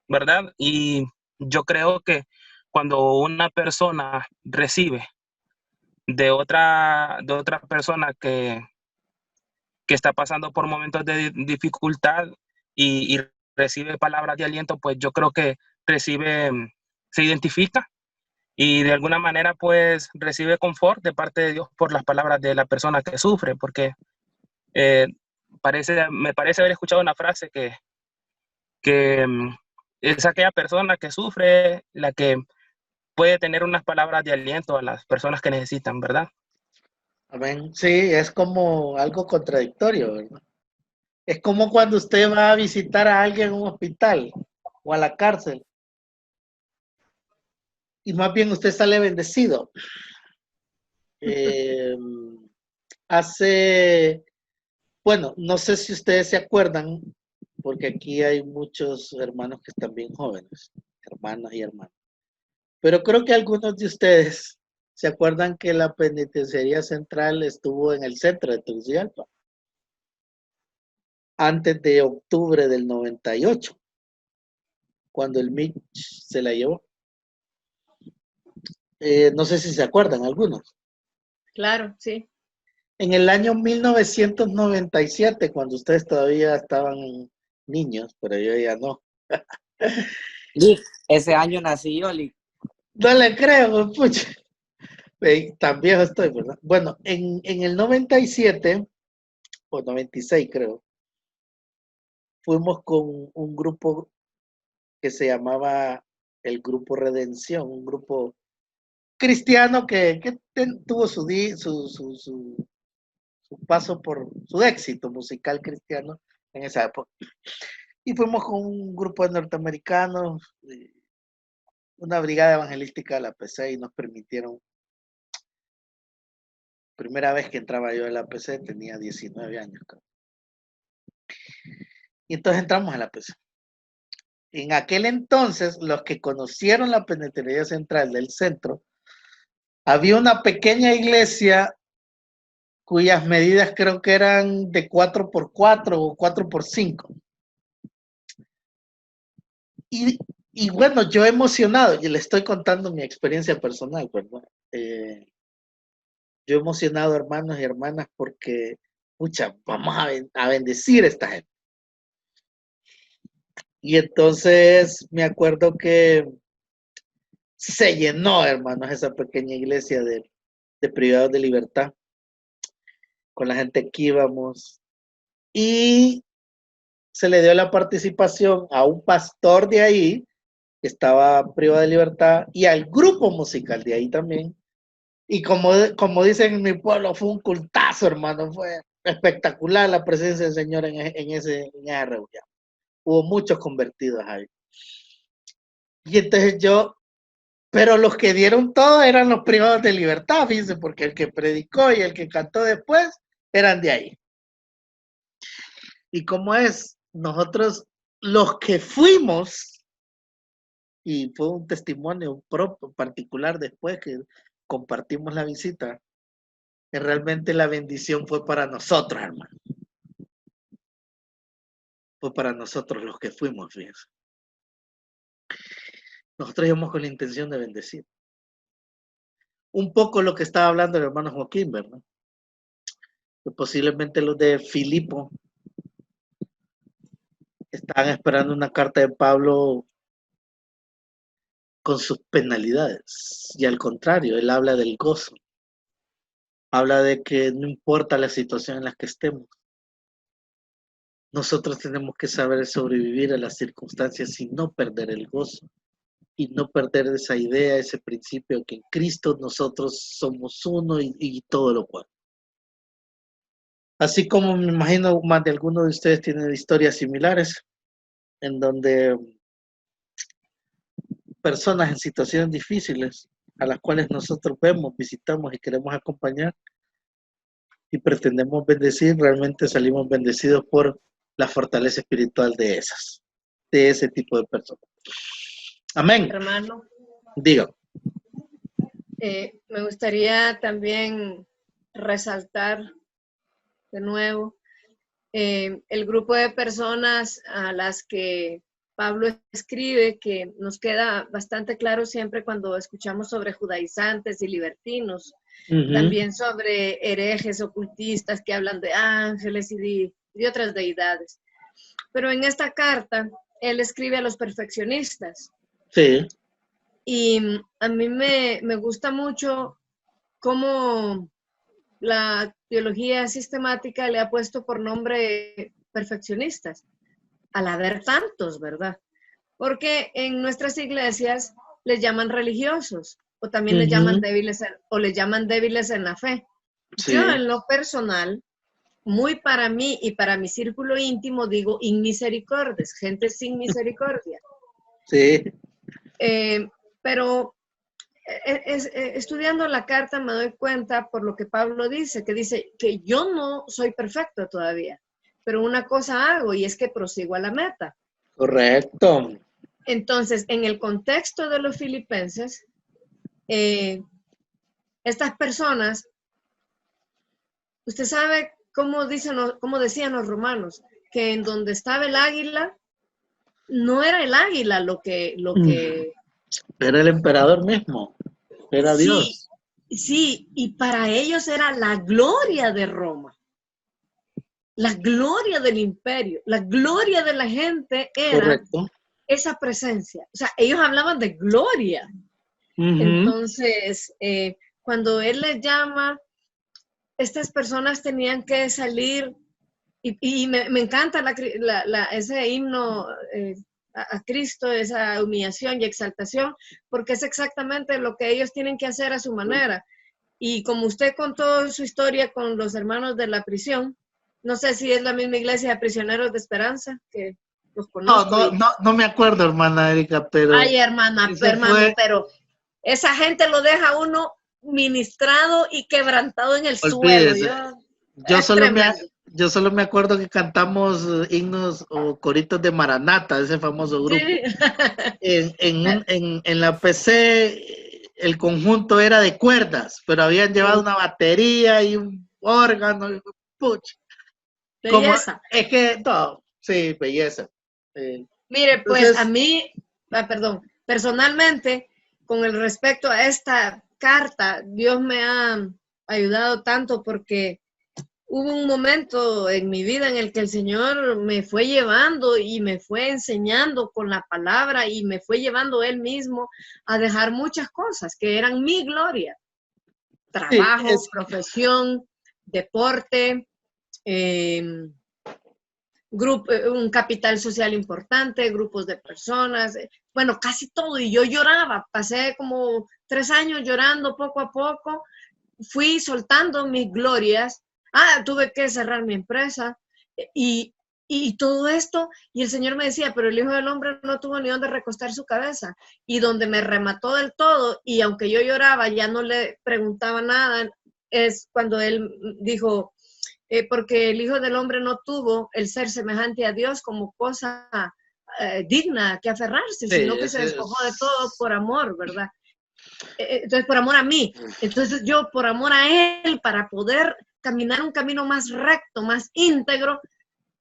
¿verdad? Y yo creo que cuando una persona recibe de otra persona que está pasando por momentos de dificultad y recibe palabras de aliento, pues yo creo que se identifica y de alguna manera pues recibe confort de parte de Dios por las palabras de la persona que sufre, porque me parece haber escuchado una frase que es aquella persona que sufre la que puede tener unas palabras de aliento a las personas que necesitan, ¿verdad? Amén. Sí, es como algo contradictorio, ¿verdad? Es como cuando usted va a visitar a alguien en un hospital o a la cárcel y más bien usted sale bendecido. Bueno, no sé si ustedes se acuerdan, porque aquí hay muchos hermanos que están bien jóvenes, hermanas y hermanos. Pero creo que algunos de ustedes se acuerdan que la penitenciaría central estuvo en el centro de Tegucigalpa antes de octubre del 98, cuando el MIC se la llevó. No sé si se acuerdan algunos. Claro, sí. En el año 1997, cuando ustedes todavía estaban niños, pero yo ya no. Ese año nací yo, Lick. No le creo, pucha. Tan viejo estoy, ¿verdad? Bueno, en el 97, o 96 creo, fuimos con un grupo que se llamaba el Grupo Redención, un grupo cristiano que tuvo su paso por su éxito musical cristiano en esa época. Y fuimos con un grupo de norteamericanos, una brigada evangelística de la PC, y nos permitieron Primera vez que entraba yo a la PC tenía 19 años. Y entonces entramos a la PC. En aquel entonces, los que conocieron la penitenciaría central del centro, había una pequeña iglesia cuyas medidas creo que eran de 4x4 o 4x5. Y bueno, yo emocionado, y le estoy contando mi experiencia personal, ¿verdad? Yo emocionado, hermanos y hermanas, porque, pucha, vamos a bendecir a esta gente. Y entonces me acuerdo que se llenó, hermanos, esa pequeña iglesia de privados de libertad, con la gente que íbamos. Y se le dio la participación a un pastor de ahí, que estaba privado de libertad, y al grupo musical de ahí también. Y como dicen en mi pueblo, fue un cultazo, hermano. Fue espectacular la presencia del Señor en esa reunión. Hubo muchos convertidos ahí. Y entonces pero los que dieron todo eran los privados de libertad, fíjense, porque el que predicó y el que cantó después eran de ahí. Y como es, nosotros los que fuimos, y fue un testimonio propio, particular después que compartimos la visita, que realmente la bendición fue para nosotros, hermano. Fue para nosotros los que fuimos, fíjense. Nosotros íbamos con la intención de bendecir. Un poco lo que estaba hablando el hermano Joaquín, ¿verdad? Que posiblemente los de Filipo estaban esperando una carta de Pablo con sus penalidades. Y al contrario, él habla del gozo. Habla de que no importa la situación en la que estemos, nosotros tenemos que saber sobrevivir a las circunstancias y no perder el gozo. Y no perder esa idea, ese principio que en Cristo nosotros somos uno y todo lo cual. Así como me imagino más de algunos de ustedes tienen historias similares, en donde personas en situaciones difíciles, a las cuales nosotros vemos, visitamos y queremos acompañar, y pretendemos bendecir, realmente salimos bendecidos por la fortaleza espiritual de ese tipo de personas. Amén. Hermano, Diga. me gustaría también resaltar de nuevo el grupo de personas a las que Pablo escribe, que nos queda bastante claro siempre cuando escuchamos sobre judaizantes y libertinos, también sobre herejes ocultistas que hablan de ángeles y de otras deidades. Pero en esta carta, él escribe a los perfeccionistas. Sí. Y a mí me gusta mucho cómo la teología sistemática le ha puesto por nombre perfeccionistas, al haber tantos, ¿verdad? Porque en nuestras iglesias les llaman religiosos, o también les llaman débiles, o les llaman débiles en la fe. Sí. Yo en lo personal, muy para mí y para mi círculo íntimo, digo inmisericordes, gente sin misericordia. Sí. Pero estudiando la carta me doy cuenta por lo que Pablo dice, que dice que yo no soy perfecto todavía, pero una cosa hago y es que prosigo a la meta. Correcto. Entonces, en el contexto de los filipenses, estas personas, usted sabe cómo decían los romanos, que en donde estaba el águila, no era el águila lo que era el emperador mismo, era sí, Dios. Sí, y para ellos era la gloria de Roma, la gloria del imperio, la gloria de la gente era correcto. Esa presencia. O sea, ellos hablaban de gloria. Entonces, cuando él les llama, estas personas tenían que salir, y me encanta ese himno a Cristo, esa humillación y exaltación, porque es exactamente lo que ellos tienen que hacer a su manera. Y como usted contó su historia con los hermanos de la prisión, no sé si es la misma iglesia de Prisioneros de Esperanza, que los conozco. No me acuerdo, hermana Erika, pero... Ay, hermano, pero esa gente lo deja uno ministrado y quebrantado en el suelo. Olvídese. Es tremendo. Yo solo me acuerdo que cantamos himnos o coritos de Maranata, ese famoso grupo. Sí. En la PC el conjunto era de cuerdas, pero habían llevado una batería y un órgano. Puch. Belleza. Es que todo, sí, belleza. Mire, Entonces, pues a mí, perdón, personalmente, con el respecto a esta carta, Dios me ha ayudado tanto porque hubo un momento en mi vida en el que el Señor me fue llevando y me fue enseñando con la palabra y me fue llevando Él mismo a dejar muchas cosas que eran mi gloria. Trabajo, profesión, deporte, un capital social importante, grupos de personas, bueno, casi todo. Y yo lloraba, pasé como 3 años llorando poco a poco, fui soltando mis glorias. Tuve que cerrar mi empresa y todo esto, y el Señor me decía, pero el Hijo del Hombre no tuvo ni dónde recostar su cabeza. Y donde me remató del todo, y aunque yo lloraba, ya no le preguntaba nada, es cuando Él dijo, porque el Hijo del Hombre no tuvo el ser semejante a Dios como cosa digna que aferrarse, sino que se despojó de todo por amor, ¿verdad? Entonces, por amor a mí. Entonces, yo, por amor a Él, para poder caminar un camino más recto, más íntegro,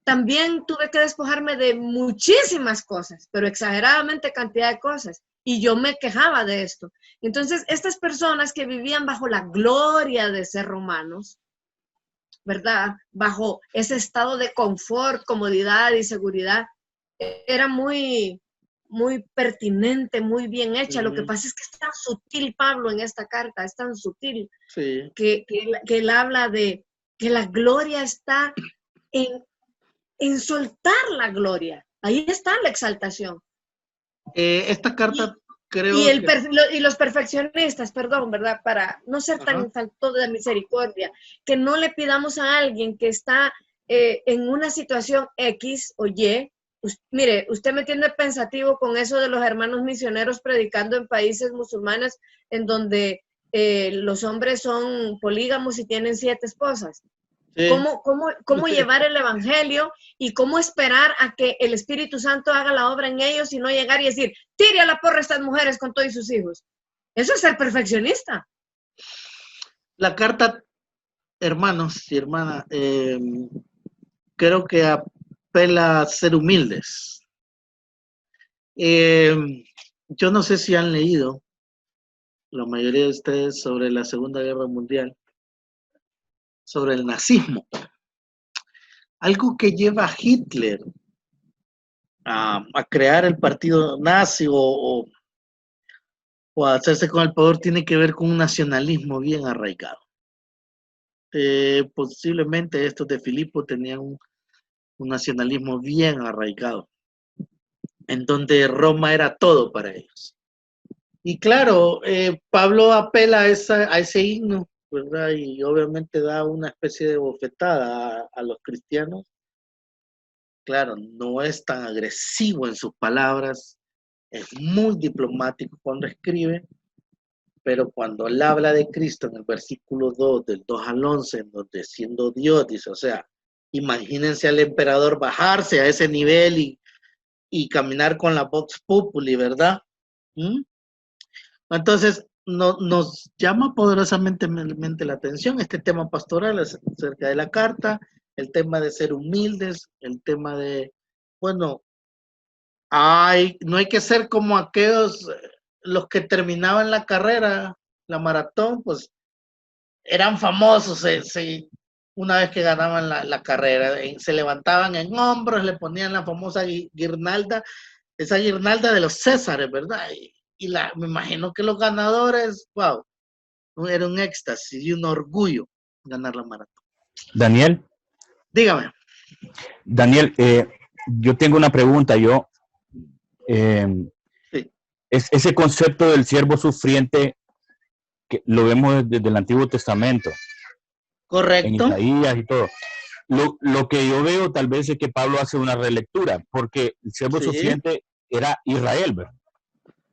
también tuve que despojarme de muchísimas cosas, pero exageradamente cantidad de cosas. Y yo me quejaba de esto. Entonces, estas personas que vivían bajo la gloria de ser romanos, ¿verdad? Bajo ese estado de confort, comodidad y seguridad, era muy, muy pertinente, muy bien hecha. Lo que pasa es que es tan sutil, Pablo, en esta carta, es tan sutil, que él habla de que la gloria está en soltar la gloria. Ahí está la exaltación. Esta carta creo y los perfeccionistas, perdón, ¿verdad? Para no ser tan falto de misericordia, que no le pidamos a alguien que está en una situación X o Y. Mire, usted me tiene pensativo con eso de los hermanos misioneros predicando en países musulmanes en donde los hombres son polígamos y tienen 7 esposas. Sí. ¿Cómo llevar el evangelio y cómo esperar a que el Espíritu Santo haga la obra en ellos y no llegar y decir, tire a la porra a estas mujeres con todos sus hijos? Eso es ser perfeccionista. La carta, hermanos y hermanas, creo que apela a ser humildes. Yo no sé si han leído, la mayoría de ustedes, sobre la Segunda Guerra Mundial, sobre el nazismo. Algo que lleva a Hitler a crear el partido nazi o a hacerse con el poder tiene que ver con un nacionalismo bien arraigado. Posiblemente estos de Filipo tenían un nacionalismo bien arraigado, en donde Roma era todo para ellos. Y claro, Pablo apela a ese himno, ¿verdad? Y obviamente da una especie de bofetada a los cristianos. Claro, no es tan agresivo en sus palabras, es muy diplomático cuando escribe, pero cuando él habla de Cristo en el versículo 2, del 2 al 11, en donde siendo Dios, dice, o sea, imagínense al emperador bajarse a ese nivel y caminar con la Vox Populi, ¿verdad? Entonces, nos llama poderosamente la atención este tema pastoral acerca de la carta, el tema de ser humildes, el tema de, bueno, no hay que ser como aquellos, los que terminaban la carrera, la maratón, pues eran famosos, una vez que ganaban la carrera, se levantaban en hombros, le ponían la famosa guirnalda, esa guirnalda de los Césares, ¿verdad? Me imagino que los ganadores, wow, era un éxtasis y un orgullo ganar la maratón. Daniel. Dígame. Daniel, yo tengo una pregunta. Sí. Ese concepto del siervo sufriente que lo vemos desde el Antiguo Testamento. Correcto. En Isaías y todo. Lo que yo veo tal vez es que Pablo hace una relectura, porque el siervo sufriente era Israel, ¿verdad?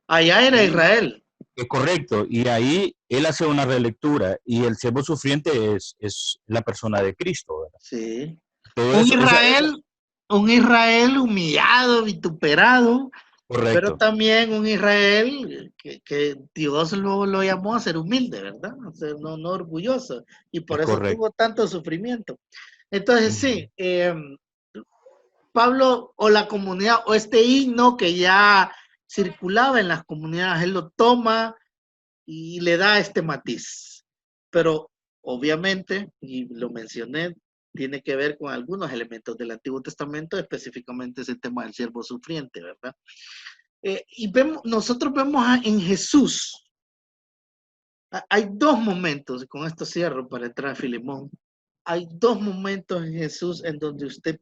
Allá era Israel. Es correcto, y ahí él hace una relectura, y el siervo sufriente es la persona de Cristo, ¿verdad? Sí. Todo Un eso, Israel, un Israel humillado, vituperado, pero correcto, también un Israel que Dios lo llamó a ser humilde, ¿verdad? A ser no orgulloso, y por es eso correcto. tuvo tanto sufrimiento. Entonces, Ujú. sí, Pablo o la comunidad o este himno que ya circulaba en las comunidades, él lo toma y le da este matiz. Pero obviamente, y lo mencioné, tiene que ver con algunos elementos del Antiguo Testamento, específicamente ese tema del siervo sufriente, ¿verdad? Y nosotros vemos en Jesús, hay dos momentos, y con esto cierro para entrar a Filemón, hay dos momentos en Jesús en donde usted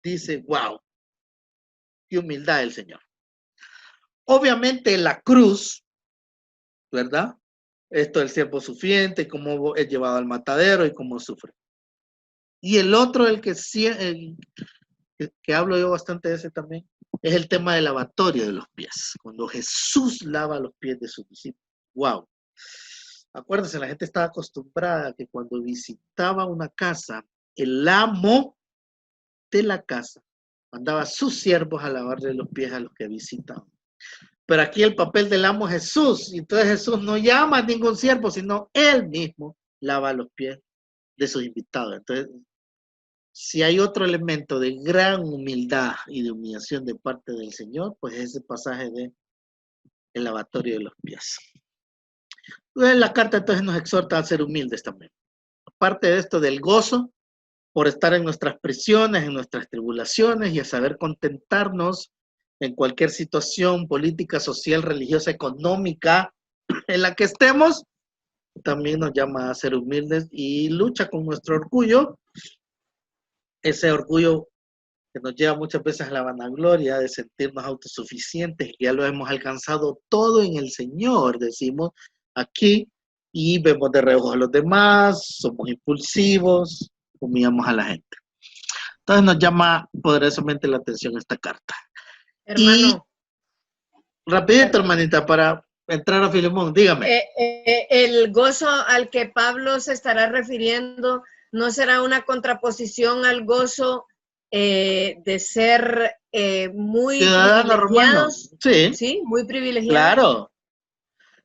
dice, wow, qué humildad del Señor. Obviamente la cruz, ¿verdad? Esto del siervo sufriente, cómo es llevado al matadero y cómo sufre. Y el otro, que hablo yo bastante de ese también, es el tema del lavatorio de los pies. Cuando Jesús lava los pies de sus discípulos. ¡Wow! Acuérdense, la gente estaba acostumbrada a que cuando visitaba una casa, el amo de la casa mandaba a sus siervos a lavarle los pies a los que visitaban. Pero aquí el papel del amo es Jesús, y entonces Jesús no llama a ningún siervo, sino él mismo lava los pies de sus invitados. Entonces, si hay otro elemento de gran humildad y de humillación de parte del Señor, pues es ese pasaje de el lavatorio de los pies. La carta entonces nos exhorta a ser humildes también. Aparte de esto del gozo por estar en nuestras prisiones, en nuestras tribulaciones y a saber contentarnos en cualquier situación política, social, religiosa, económica en la que estemos, también nos llama a ser humildes y lucha con nuestro orgullo, ese orgullo que nos lleva muchas veces a la vanagloria de sentirnos autosuficientes, que ya lo hemos alcanzado todo en el Señor, decimos aquí, y vemos de reojo a los demás, somos impulsivos, humillamos a la gente. Entonces nos llama poderosamente la atención esta carta. Y Hermano, rapidito, perdón. hermanita, para entrar a Filemón, dígame. El gozo al que Pablo se estará refiriendo no será una contraposición al gozo de ser muy Ciudadano romano, privilegiados, sí, ¿sí? Muy privilegiados. claro.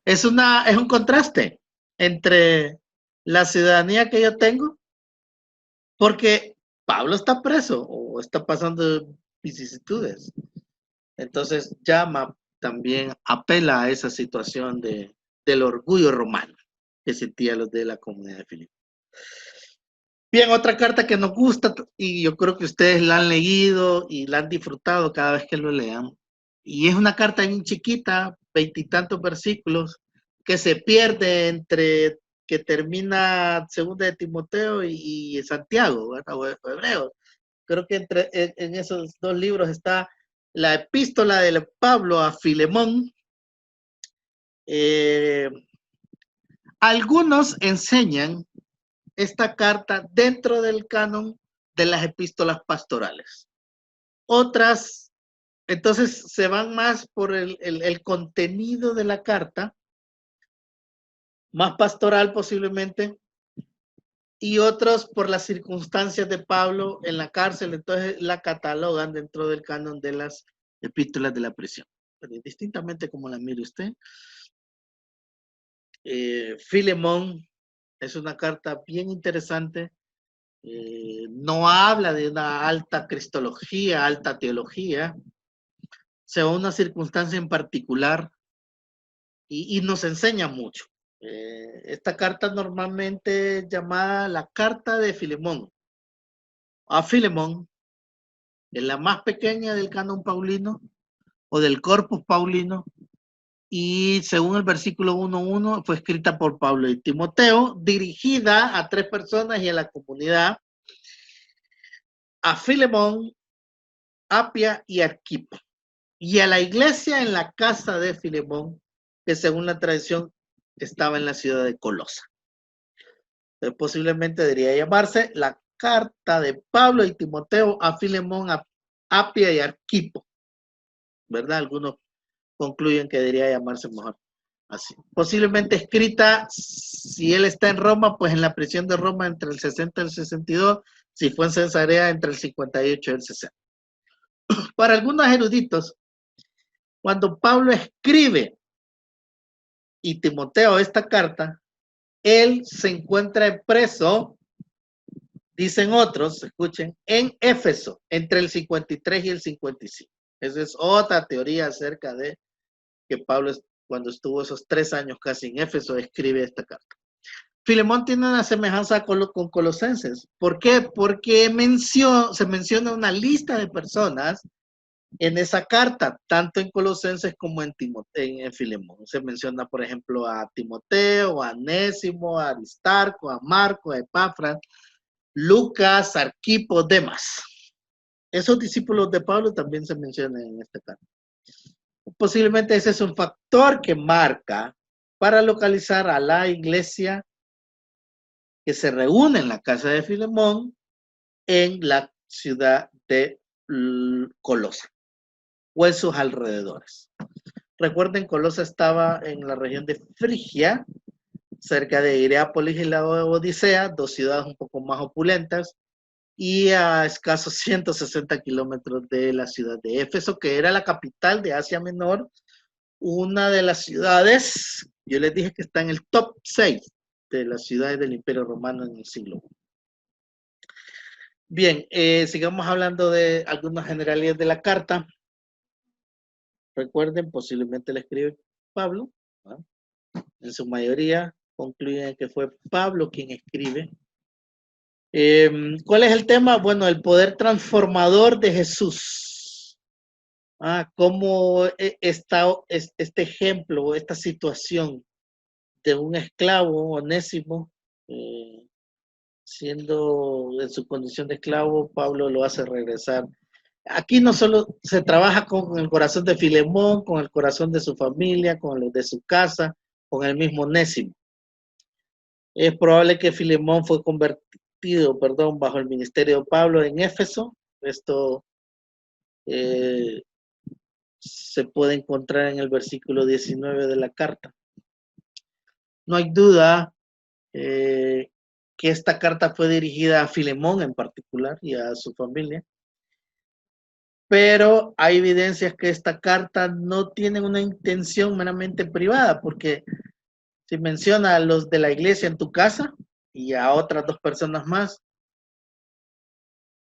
Es un contraste entre la ciudadanía que yo tengo, porque Pablo está preso o está pasando vicisitudes. Entonces llama también, apela a esa situación del orgullo romano que sentían los de la comunidad de Filipo. Bien, otra carta que nos gusta y yo creo que ustedes la han leído y la han disfrutado cada vez que lo lean. Y es una carta bien chiquita, 20 y tantos versículos, que se pierde entre que termina Segunda de Timoteo y Santiago, ¿verdad? O Hebreos. Creo que en esos dos libros está la epístola de Pablo a Filemón. Algunos enseñan esta carta dentro del canon de las epístolas pastorales. Otras, entonces, se van más por el contenido de la carta, más pastoral posiblemente, y otros por las circunstancias de Pablo en la cárcel, entonces la catalogan dentro del canon de las epístolas de la prisión. Pero distintamente como la mire usted, Filemón es una carta bien interesante. No habla de una alta cristología, alta teología, se va a una circunstancia en particular y nos enseña mucho. Esta carta normalmente es llamada la carta de Filemón. A Filemón es la más pequeña del canon paulino o del corpus paulino y según el versículo 1.1 fue escrita por Pablo y Timoteo, dirigida a 3 personas y a la comunidad, a Filemón, Apia y Arquipo, y a la iglesia en la casa de Filemón, que según la tradición estaba en la ciudad de Colosa. Posiblemente debería llamarse la carta de Pablo y Timoteo a Filemón, a Apia y Arquipo, ¿verdad? Algunos concluyen que debería llamarse mejor Así. Posiblemente escrita, si él está en Roma, pues en la prisión de Roma entre el 60 y el 62, si fue en Cesarea entre el 58 y el 60. Para algunos eruditos, cuando Pablo escribe y Timoteo esta carta, él se encuentra preso, dicen otros, escuchen, en Éfeso, entre el 53 y el 55. Esa es otra teoría acerca de que Pablo, cuando estuvo esos 3 años casi en Éfeso, escribe esta carta. Filemón tiene una semejanza con Colosenses. ¿Por qué? Porque se menciona una lista de personas en esa carta, tanto en Colosenses como en Filemón. Se menciona, por ejemplo, a Timoteo, a Onésimo, a Aristarco, a Marco, a Epafras, Lucas, Arquipo, Demas. Esos discípulos de Pablo también se mencionan en esta carta. Posiblemente ese es un factor que marca para localizar a la iglesia que se reúne en la casa de Filemón en la ciudad de Colosa o en sus alrededores. Recuerden, Colosa estaba en la región de Frigia, cerca de Hierápolis y la Odisea, 2 ciudades un poco más opulentas, y a escasos 160 kilómetros de la ciudad de Éfeso, que era la capital de Asia Menor, una de las ciudades, yo les dije que está en el top 6 de las ciudades del Imperio Romano en el siglo I. Bien, sigamos hablando de algunas generalidades de la carta. Recuerden, posiblemente la escribe Pablo, ¿no? En su mayoría concluyen que fue Pablo quien escribe. ¿Cuál es el tema? Bueno, el poder transformador de Jesús. Cómo este ejemplo, esta situación de un esclavo, Onésimo, siendo en su condición de esclavo, Pablo lo hace regresar. Aquí no solo se trabaja con el corazón de Filemón, con el corazón de su familia, con los de su casa, con el mismo Onésimo. Es probable que Filemón fue convertido, bajo el ministerio de Pablo en Éfeso. Esto se puede encontrar en el versículo 19 de la carta. No hay duda que esta carta fue dirigida a Filemón en particular y a su familia. Pero hay evidencias que esta carta no tiene una intención meramente privada, porque si menciona a los de la iglesia en tu casa y a otras 2 personas más,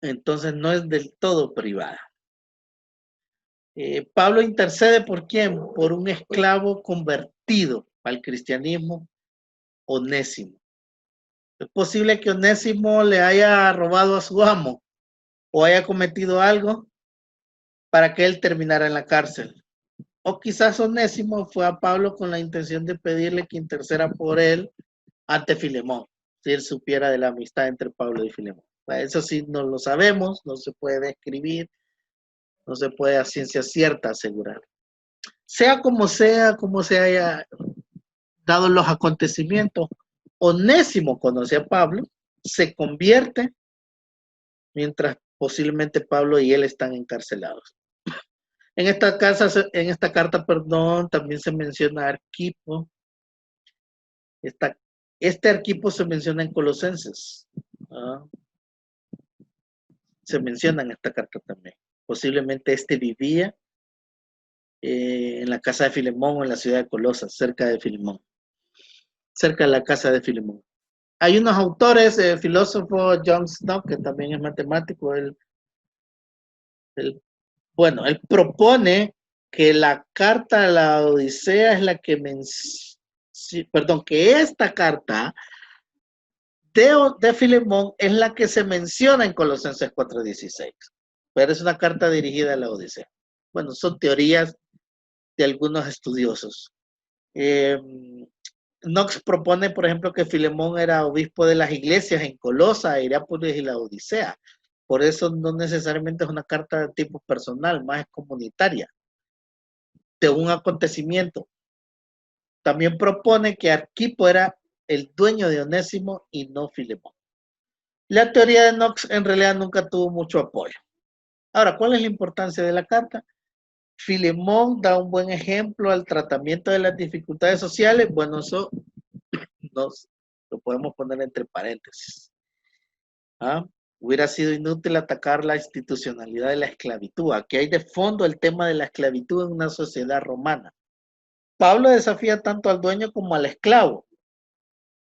entonces no es del todo privada. Pablo intercede ¿por quién? Por un esclavo convertido al cristianismo, Onésimo. Es posible que Onésimo le haya robado a su amo o haya cometido algo para que él terminara en la cárcel. O quizás Onésimo fue a Pablo con la intención de pedirle que interceda por él ante Filemón, si él supiera de la amistad entre Pablo y Filemón. Eso sí no lo sabemos, no se puede describir, no se puede a ciencia cierta asegurar. Sea como se haya dado los acontecimientos, Onésimo conoce a Pablo, se convierte, mientras posiblemente Pablo y él están encarcelados. En esta carta, también se menciona a Arquipo. Este Arquipo se menciona en Colosenses. Se menciona en esta carta también. Posiblemente vivía en la casa de Filemón o en la ciudad de Colosas, cerca de Filemón. Cerca de la casa de Filemón. Hay unos autores, el filósofo John Snow, que también es matemático, él propone que la carta a la Odisea es la que que esta carta de Filemón es la que se menciona en Colosenses 4:16, pero es una carta dirigida a la Odisea. Bueno, son teorías de algunos estudiosos. Knox propone, por ejemplo, que Filemón era obispo de las iglesias en Colosa, Hierápolis y la Odisea. Por eso no necesariamente es una carta de tipo personal, más es comunitaria, de un acontecimiento. También propone que Arquipo era el dueño de Onésimo y no Filemón. La teoría de Knox en realidad nunca tuvo mucho apoyo. Ahora, ¿cuál es la importancia de la carta? Filemón da un buen ejemplo al tratamiento de las dificultades sociales. Bueno, eso lo podemos poner entre paréntesis. ¿Ah? Hubiera sido inútil atacar la institucionalidad de la esclavitud. Aquí hay de fondo el tema de la esclavitud en una sociedad romana. Pablo desafía tanto al dueño como al esclavo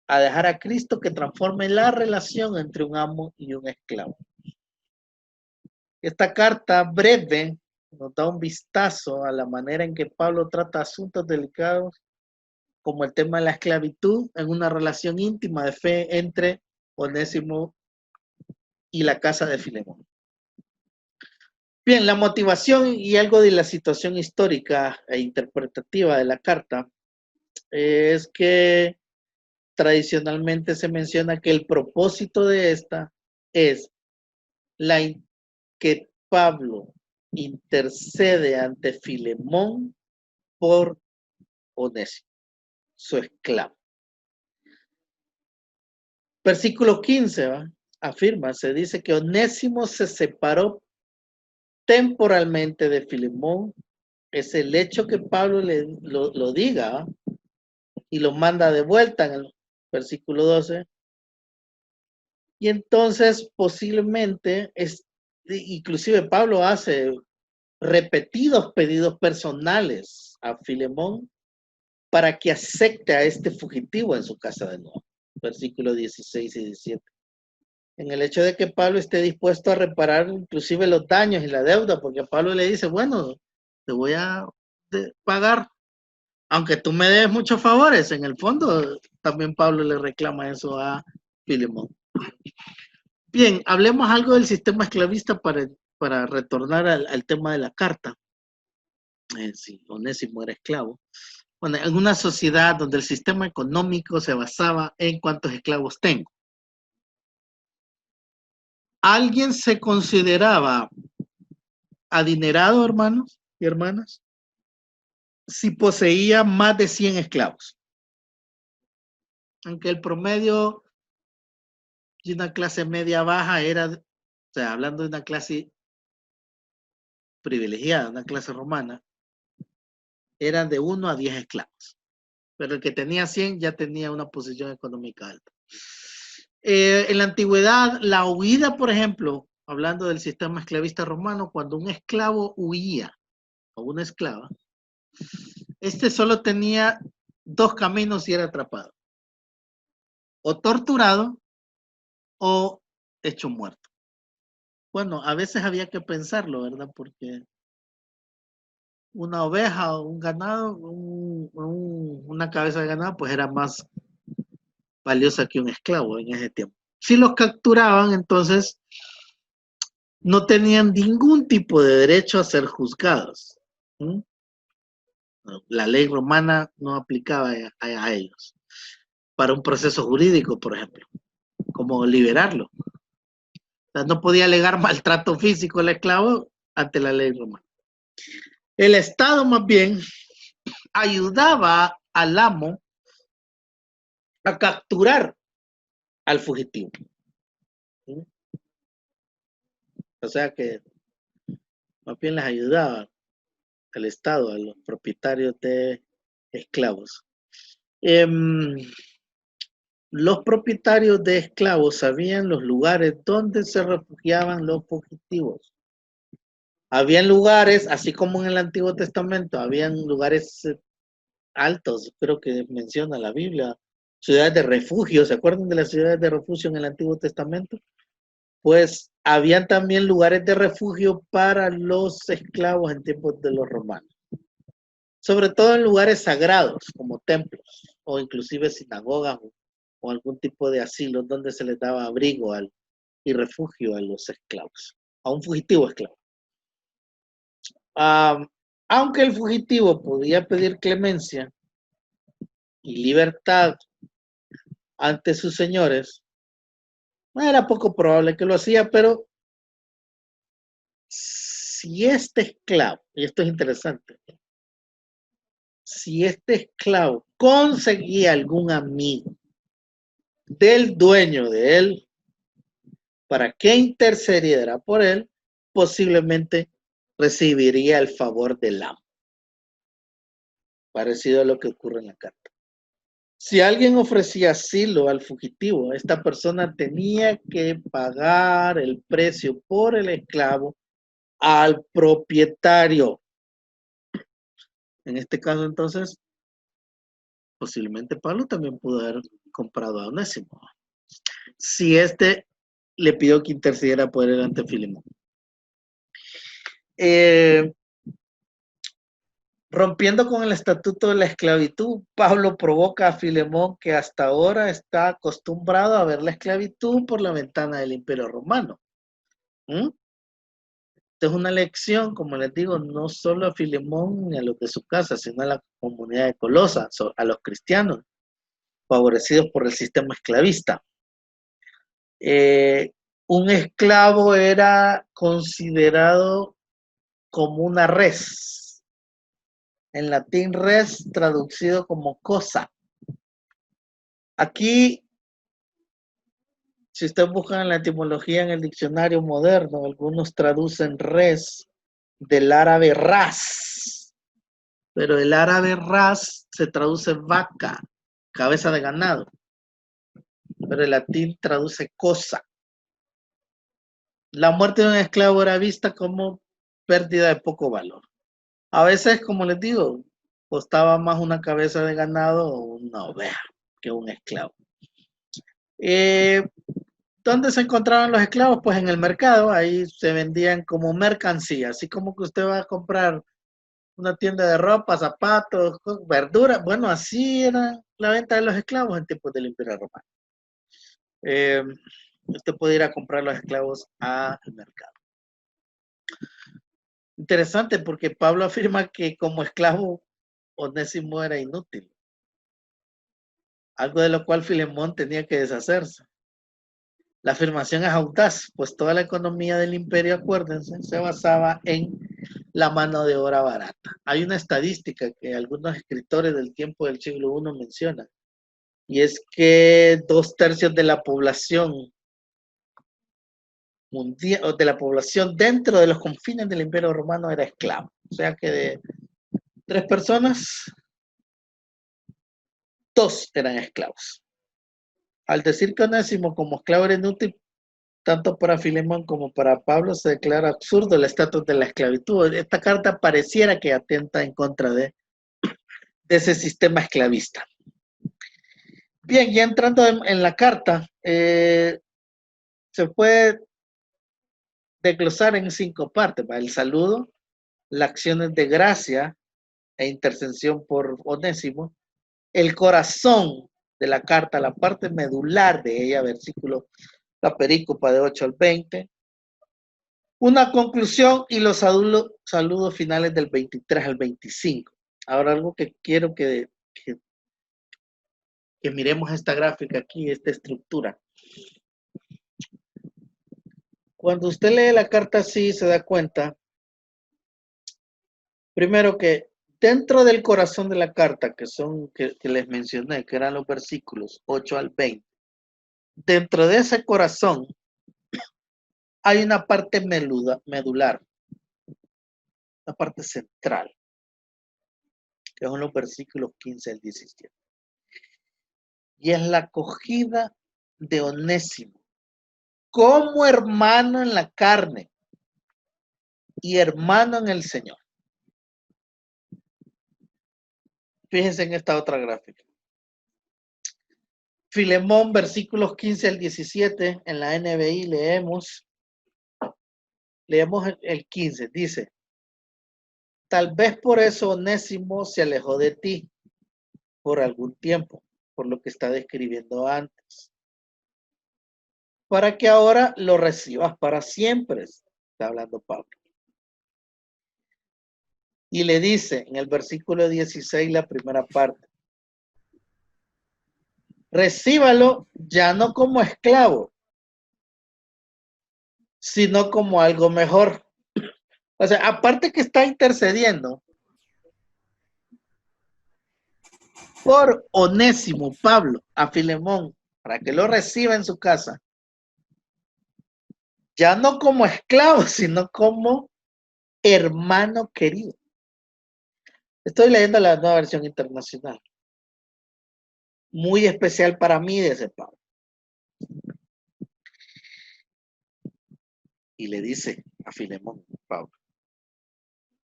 a dejar a Cristo que transforme la relación entre un amo y un esclavo. Esta carta breve nos da un vistazo a la manera en que Pablo trata asuntos delicados como el tema de la esclavitud en una relación íntima de fe entre Onésimo y la casa de Filemón. Bien, la motivación y algo de la situación histórica e interpretativa de la carta es que tradicionalmente se menciona que el propósito de esta es que Pablo intercede ante Filemón por Onésimo, su esclavo. Versículo 15 afirma, se dice que Onésimo se separó temporalmente de Filemón. Es el hecho que Pablo lo diga y lo manda de vuelta en el versículo 12. Y entonces posiblemente, inclusive Pablo hace repetidos pedidos personales a Filemón para que acepte a este fugitivo en su casa de nuevo. Versículos 16 y 17. En el hecho de que Pablo esté dispuesto a reparar inclusive los daños y la deuda, porque Pablo le dice, bueno, te voy a pagar, aunque tú me des muchos favores. En el fondo, también Pablo le reclama eso a Filemón. Bien, hablemos algo del sistema esclavista para retornar al tema de la carta. Si Onésimo era esclavo. Bueno, en una sociedad donde el sistema económico se basaba en cuántos esclavos tengo. ¿Alguien se consideraba adinerado, hermanos y hermanas, si poseía más de 100 esclavos? Aunque el promedio de una clase media baja era, o sea, hablando de una clase privilegiada, una clase romana, eran de 1 a 10 esclavos. Pero el que tenía 100 ya tenía una posición económica alta. En la antigüedad, la huida, por ejemplo, hablando del sistema esclavista romano, cuando un esclavo huía, o una esclava, este solo tenía 2 caminos y era atrapado. O torturado o hecho muerto. Bueno, a veces había que pensarlo, ¿verdad? Porque una oveja o un ganado, una cabeza de ganado, pues era más valiosa que un esclavo en ese tiempo. Si los capturaban, entonces no tenían ningún tipo de derecho a ser juzgados. La ley romana no aplicaba a ellos. Para un proceso jurídico, por ejemplo, como liberarlo. O sea, no podía alegar maltrato físico al esclavo ante la ley romana. El Estado, más bien, ayudaba al amo a capturar al fugitivo. O sea que más bien les ayudaba al Estado, a los propietarios de esclavos. Los propietarios de esclavos sabían los lugares donde se refugiaban los fugitivos. Habían lugares, así como en el Antiguo Testamento, habían lugares altos, creo que menciona la Biblia, ciudades de refugio. ¿Se acuerdan de las ciudades de refugio en el Antiguo Testamento? Pues habían también lugares de refugio para los esclavos en tiempos de los romanos. Sobre todo en lugares sagrados, como templos, o inclusive sinagogas, o algún tipo de asilo donde se les daba abrigo y refugio a los esclavos, a un fugitivo esclavo. Aunque el fugitivo podía pedir clemencia y libertad ante sus señores, era poco probable que lo hacía, pero si este esclavo, y esto es interesante, si este esclavo conseguía algún amigo del dueño de él para que intercediera por él, posiblemente recibiría el favor del amo. Parecido a lo que ocurre en la carta. Si alguien ofrecía asilo al fugitivo, esta persona tenía que pagar el precio por el esclavo al propietario. En este caso, entonces, posiblemente Pablo también pudo haber comprado a Onésimo. Si éste le pidió que intercediera por él ante Filemón. Rompiendo con el estatuto de la esclavitud, Pablo provoca a Filemón, que hasta ahora está acostumbrado a ver la esclavitud por la ventana del Imperio Romano. Esta es una lección, como les digo, no solo a Filemón ni a los de su casa, sino a la comunidad de Colosa, a los cristianos, favorecidos por el sistema esclavista. Un esclavo era considerado como una res. En latín res, traducido como cosa. Aquí, si ustedes buscan en la etimología en el diccionario moderno, algunos traducen res del árabe ras, pero el árabe ras se traduce vaca, cabeza de ganado, pero el latín traduce cosa. La muerte de un esclavo era vista como pérdida de poco valor. A veces, como les digo, costaba más una cabeza de ganado o una oveja que un esclavo. ¿Dónde se encontraban los esclavos? Pues en el mercado, ahí se vendían como mercancía, así como que usted va a comprar una tienda de ropa, zapatos, verduras. Bueno, así era la venta de los esclavos en tiempos del Imperio Romano. Usted puede ir a comprar los esclavos al mercado. Interesante, porque Pablo afirma que como esclavo Onésimo era inútil, algo de lo cual Filemón tenía que deshacerse. La afirmación es audaz, pues toda la economía del imperio, acuérdense, se basaba en la mano de obra barata. Hay una estadística que algunos escritores del tiempo del siglo I mencionan, y es que 2/3 de la población mundial, o de la población dentro de los confines del Imperio Romano, era esclavo. O sea que de 3 personas, 2 eran esclavos. Al decir que Onésimo como esclavo era inútil, tanto para Filemón como para Pablo, se declara absurdo el estatus de la esclavitud. Esta carta pareciera que atenta en contra de ese sistema esclavista. Bien, ya entrando en la carta, se puede desglosar en 5 partes. El saludo, las acciones de gracia e intercesión por Onésimo, el corazón de la carta, la parte medular de ella, versículo, la perícopa de 8 al 20, una conclusión y los saludos finales del 23 al 25. Ahora algo que quiero que miremos esta gráfica aquí, esta estructura. Cuando usted lee la carta así, se da cuenta, primero, que dentro del corazón de la carta, que les mencioné, que eran los versículos 8 al 20, dentro de ese corazón hay una parte medular, la parte central, que son los versículos 15 al 17. Y es la acogida de Onésimo como hermano en la carne y hermano en el Señor. Fíjense en esta otra gráfica. Filemón, versículos 15 al 17, en la NBI leemos el 15, dice: tal vez por eso Onésimo se alejó de ti por algún tiempo, por lo que está describiendo antes, para que ahora lo recibas para siempre, está hablando Pablo. Y le dice en el versículo 16, la primera parte: recíbalo ya no como esclavo, sino como algo mejor. O sea, aparte que está intercediendo por Onésimo, Pablo, a Filemón, para que lo reciba en su casa, ya no como esclavo, sino como hermano querido. Estoy leyendo la nueva versión internacional. Muy especial para mí, dice Pablo. Y le dice a Filemón, Pablo,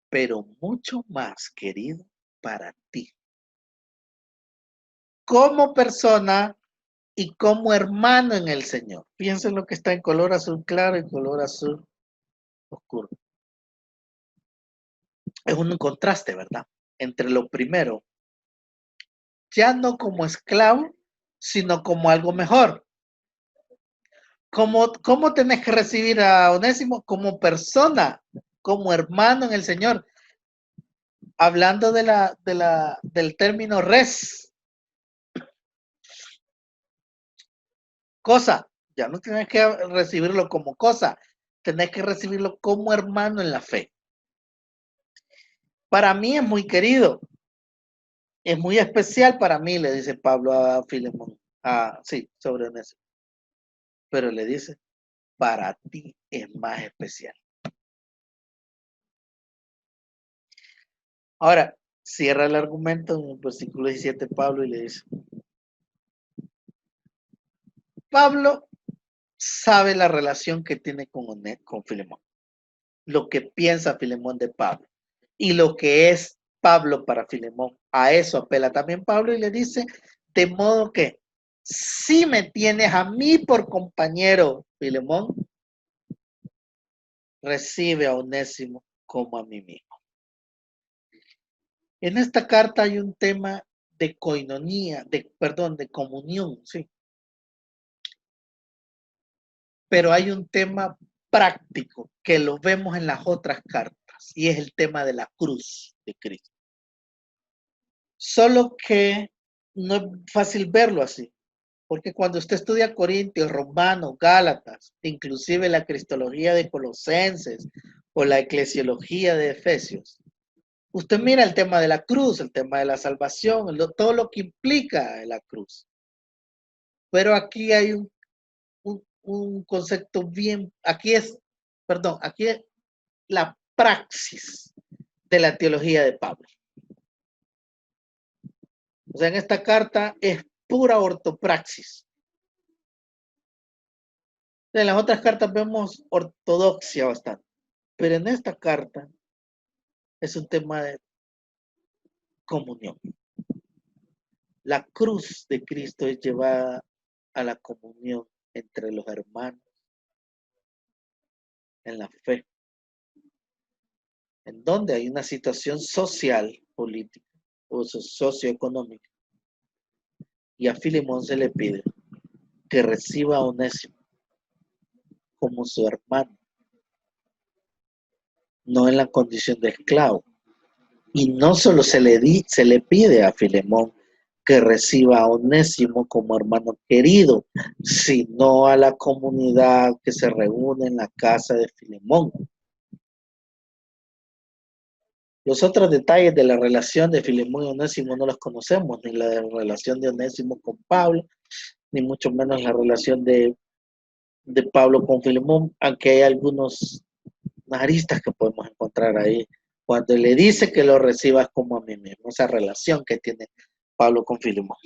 pero mucho más querido para ti. Como persona y como hermano en el Señor. Piensen lo que está en color azul claro y color azul oscuro. Es un contraste, ¿verdad? Entre lo primero, ya no como esclavo, sino como algo mejor. ¿Cómo tenés que recibir a Onésimo? Como persona, como hermano en el Señor. Hablando del término res. Cosa. Ya no tenés que recibirlo como cosa. Tenés que recibirlo como hermano en la fe. Para mí es muy querido. Es muy especial para mí, le dice Pablo a Filemón. Sí, sobre Onésimo. Pero le dice, para ti es más especial. Ahora, cierra el argumento en el versículo 17 Pablo y le dice, Pablo sabe la relación que tiene con Filemón, lo que piensa Filemón de Pablo y lo que es Pablo para Filemón. A eso apela también Pablo y le dice, de modo que si me tienes a mí por compañero, Filemón, recibe a Onésimo como a mí mismo. En esta carta hay un tema de coinonía, de comunión, sí. Pero hay un tema práctico que lo vemos en las otras cartas y es el tema de la cruz de Cristo. Solo que no es fácil verlo así, porque cuando usted estudia Corintios, Romanos, Gálatas, inclusive la cristología de Colosenses o la eclesiología de Efesios, usted mira el tema de la cruz, el tema de la salvación, todo lo que implica la cruz. Pero aquí hay un concepto bien, aquí es la praxis de la teología de Pablo. O sea, en esta carta es pura ortopraxis. En las otras cartas vemos ortodoxia bastante, pero en esta carta es un tema de comunión. La cruz de Cristo es llevada a la comunión entre los hermanos en la fe, en donde hay una situación social, política o socioeconómica. Y a Filemón se le pide que reciba a Onésimo como su hermano, no en la condición de esclavo. Y no solo se le pide a Filemón que reciba a Onésimo como hermano querido, sino a la comunidad que se reúne en la casa de Filemón. Los otros detalles de la relación de Filemón y Onésimo no los conocemos, ni la relación de Onésimo con Pablo, ni mucho menos la relación de Pablo con Filemón, aunque hay algunos aristas que podemos encontrar ahí, cuando le dice que lo recibas como a mí mismo, esa relación que tiene Pablo con Filemón.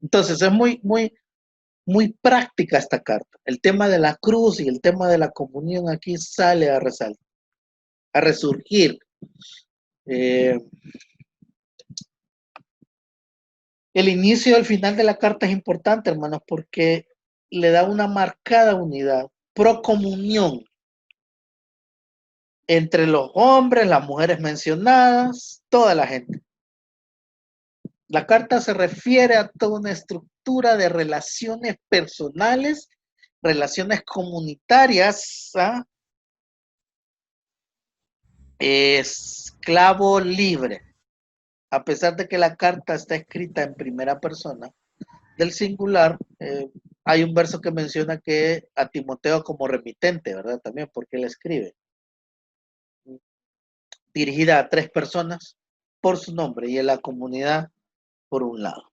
Entonces es muy práctica esta carta. El tema de la cruz y el tema de la comunión aquí sale a resaltar, a resurgir. El inicio y el final de la carta es importante, hermanos, porque le da una marcada unidad, procomunión entre los hombres, las mujeres mencionadas, toda la gente. La carta se refiere a toda una estructura de relaciones personales, relaciones comunitarias, esclavo libre. A pesar de que la carta está escrita en primera persona del singular, hay un verso que menciona que a Timoteo como remitente, ¿verdad? También porque él escribe. Dirigida a 3 personas por su nombre y en la comunidad por un lado.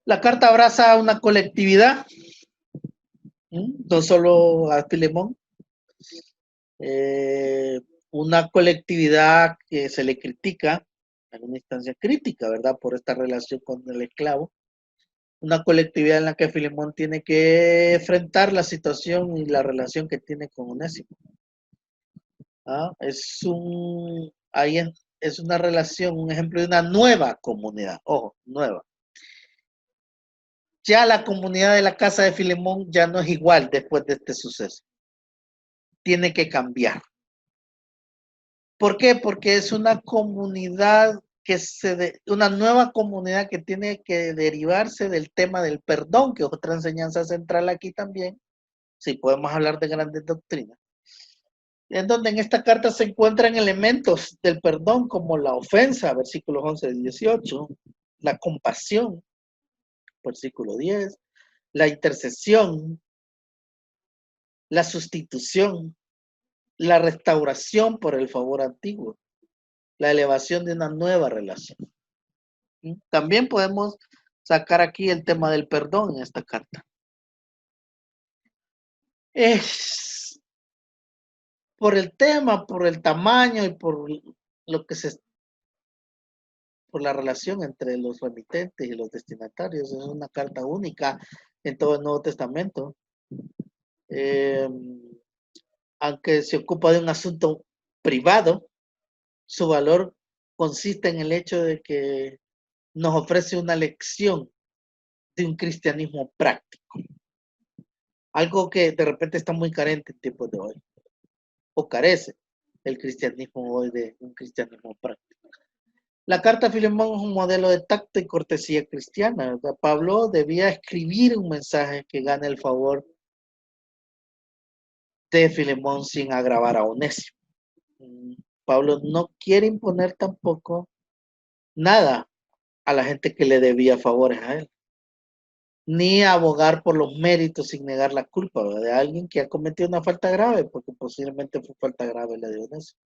La carta abraza a una colectividad, no solo a Filemón. una colectividad que se le critica en una instancia crítica, ¿verdad? Por esta relación con el esclavo. Una colectividad en la que Filemón tiene que enfrentar la situación y la relación que tiene con Onésimo. ¿Ah? Es una relación, un ejemplo de una nueva comunidad. Ojo, nueva. Ya la comunidad de la casa de Filemón ya no es igual después de este suceso. Tiene que cambiar. ¿Por qué? Porque es una comunidad una nueva comunidad que tiene que derivarse del tema del perdón, que es otra enseñanza central aquí también, si podemos hablar de grandes doctrinas, en donde en esta carta se encuentran elementos del perdón como la ofensa, versículos 11 y 18, la compasión, versículo 10, la intercesión, la sustitución, la restauración por el favor antiguo, la elevación de una nueva relación. También podemos sacar aquí el tema del perdón en esta carta. Es por el tema, por el tamaño y por la relación entre los remitentes y los destinatarios. Es una carta única en todo el Nuevo Testamento. Aunque se ocupa de un asunto privado, su valor consiste en el hecho de que nos ofrece una lección de un cristianismo práctico. Algo que de repente está muy carente en tiempos de hoy. O carece el cristianismo hoy de un cristianismo práctico. La carta a Filemón es un modelo de tacto y cortesía cristiana. Pablo debía escribir un mensaje que gane el favor de Filemón sin agravar a Onésimo. Pablo no quiere imponer tampoco nada a la gente que le debía favores a él, ni abogar por los méritos sin negar la culpa, ¿verdad?, de alguien que ha cometido una falta grave, porque posiblemente fue falta grave la de Onésimo.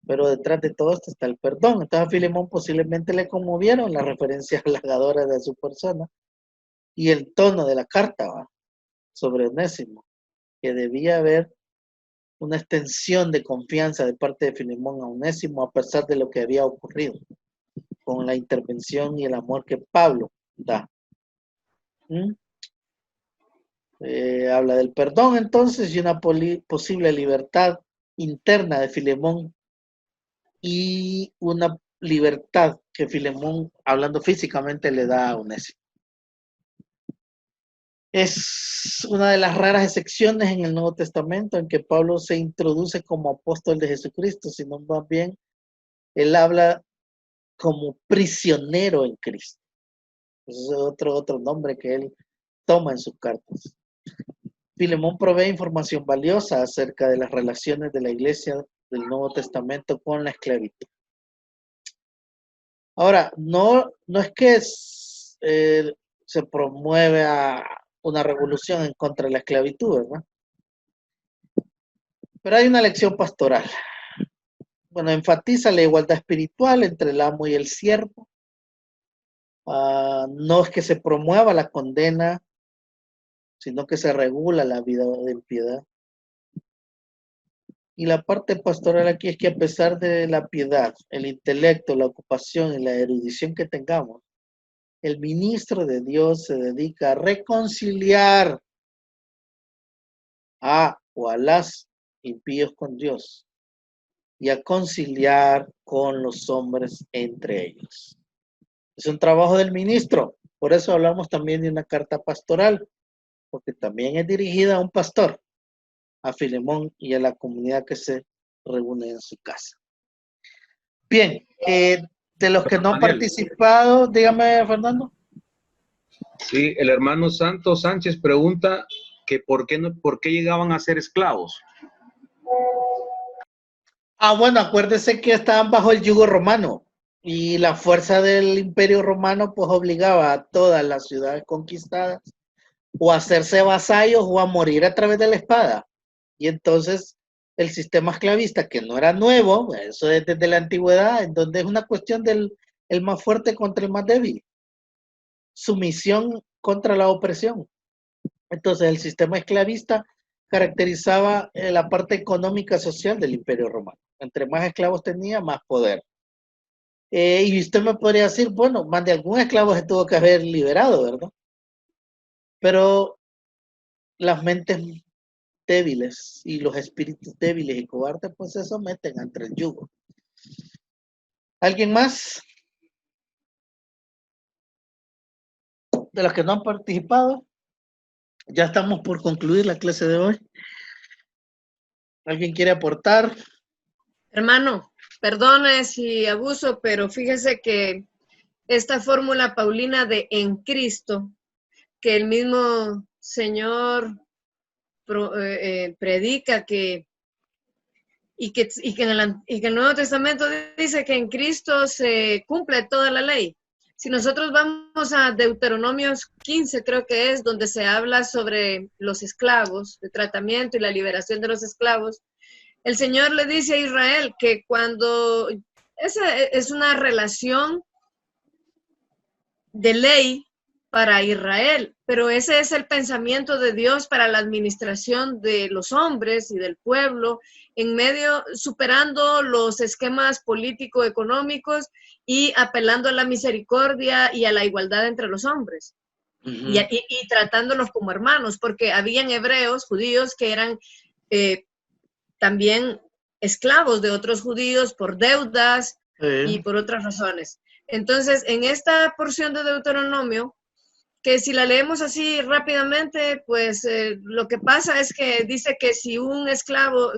Pero detrás de todo esto está el perdón. Entonces a Filemón posiblemente le conmovieron las referencias halagadoras de su persona y el tono de la carta, ¿va?, sobre Onésimo, que debía haber una extensión de confianza de parte de Filemón a Onésimo a pesar de lo que había ocurrido, con la intervención y el amor que Pablo da. Habla del perdón entonces y una posible libertad interna de Filemón y una libertad que Filemón, hablando físicamente, le da a Onésimo. Es una de las raras excepciones en el Nuevo Testamento en que Pablo se introduce como apóstol de Jesucristo, sino más bien él habla como prisionero en Cristo. Ese es otro nombre que él toma en sus cartas. Filemón provee información valiosa acerca de las relaciones de la iglesia del Nuevo Testamento con la esclavitud. Ahora, no es que se promueve una revolución en contra de la esclavitud, ¿verdad? Pero hay una lección pastoral. Bueno, enfatiza la igualdad espiritual entre el amo y el siervo. No es que se promueva la condena, sino que se regula la vida de piedad. Y la parte pastoral aquí es que a pesar de la piedad, el intelecto, la ocupación y la erudición que tengamos, el ministro de Dios se dedica a reconciliar a las impíos con Dios y a conciliar con los hombres entre ellos. Es un trabajo del ministro, por eso hablamos también de una carta pastoral, porque también es dirigida a un pastor, a Filemón y a la comunidad que se reúne en su casa. Bien, de los que no han participado, dígame, Fernando. Sí, el hermano Santos Sánchez pregunta que por qué llegaban a ser esclavos. Bueno, acuérdese que estaban bajo el yugo romano y la fuerza del imperio romano pues obligaba a todas las ciudades conquistadas o a hacerse vasallos o a morir a través de la espada. Y entonces el sistema esclavista, que no era nuevo, eso es desde la antigüedad, en donde es una cuestión del el más fuerte contra el más débil. Sumisión contra la opresión. Entonces el sistema esclavista caracterizaba la parte económica social del Imperio Romano. Entre más esclavos tenía, más poder. Y usted me podría decir, bueno, más de algún esclavo se tuvo que haber liberado, ¿verdad? Pero las mentes débiles y los espíritus débiles y cobardes, pues se someten ante el yugo. ¿Alguien más? De los que no han participado, ya estamos por concluir la clase de hoy. ¿Alguien quiere aportar? Hermano, perdone si abuso, pero fíjese que esta fórmula paulina de en Cristo, que el mismo Señor predica y que el Nuevo Testamento dice que en Cristo se cumple toda la ley. Si nosotros vamos a Deuteronomio 15, creo que es, donde se habla sobre los esclavos, el tratamiento y la liberación de los esclavos, el Señor le dice a Israel que cuando esa es una relación de ley para Israel, pero ese es el pensamiento de Dios para la administración de los hombres y del pueblo, en medio, superando los esquemas político-económicos y apelando a la misericordia y a la igualdad entre los hombres. Y tratándolos como hermanos, porque habían hebreos, judíos, que eran también esclavos de otros judíos por deudas y por otras razones. Entonces, en esta porción de Deuteronomio, que si la leemos así rápidamente, pues lo que pasa es que dice que si un esclavo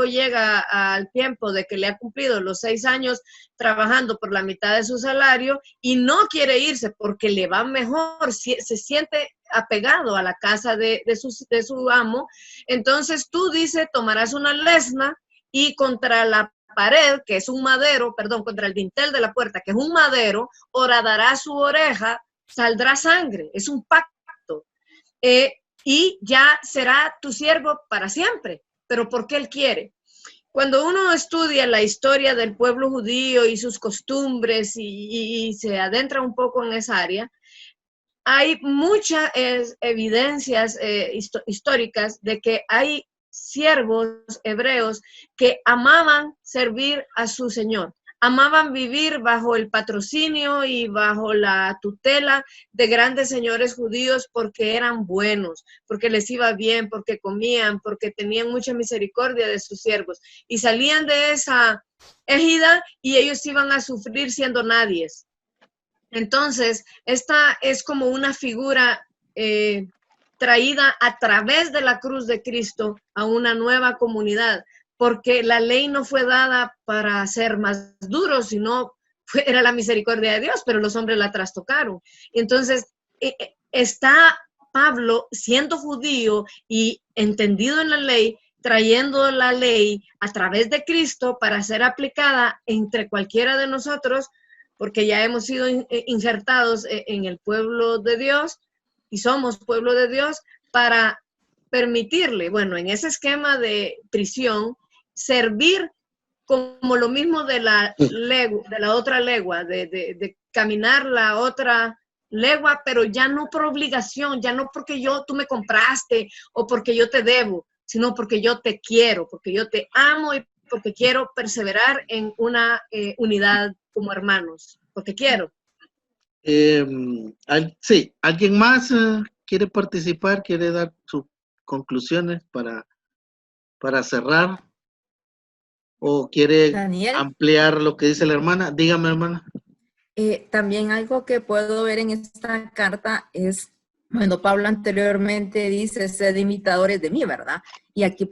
llega al tiempo de que le ha cumplido los 6 años trabajando por la mitad de su salario y no quiere irse porque le va mejor, se siente apegado a la casa de su amo, entonces tú, dice, tomarás una lesna y contra la pared, que es un madero, perdón, contra el dintel de la puerta, que es un madero, horadarás su oreja, saldrá sangre, es un pacto, y ya será tu siervo para siempre. Pero porque él quiere. Cuando uno estudia la historia del pueblo judío y sus costumbres y se adentra un poco en esa área, hay muchas evidencias históricas de que hay siervos hebreos que amaban servir a su Señor. Amaban vivir bajo el patrocinio y bajo la tutela de grandes señores judíos porque eran buenos, porque les iba bien, porque comían, porque tenían mucha misericordia de sus siervos. Y salían de esa égida y ellos iban a sufrir siendo nadies. Entonces, esta es como una figura traída a través de la cruz de Cristo a una nueva comunidad, porque la ley no fue dada para ser más duro, sino era la misericordia de Dios, pero los hombres la trastocaron. Entonces, está Pablo, siendo judío y entendido en la ley, trayendo la ley a través de Cristo para ser aplicada entre cualquiera de nosotros, porque ya hemos sido injertados en el pueblo de Dios y somos pueblo de Dios, para permitirle, bueno, en ese esquema de prisión, servir como lo mismo de la otra legua, de caminar la otra legua, pero ya no por obligación, ya no porque tú me compraste o porque yo te debo, sino porque yo te quiero, porque yo te amo y porque quiero perseverar en una unidad como hermanos, porque quiero. Sí, ¿alguien más quiere participar? ¿Quiere dar sus conclusiones para cerrar? ¿O quiere Daniel, ampliar lo que dice la hermana? Dígame, hermana. también algo que puedo ver en esta carta es, bueno, Pablo anteriormente dice, sed imitadores de mí, ¿verdad? Y aquí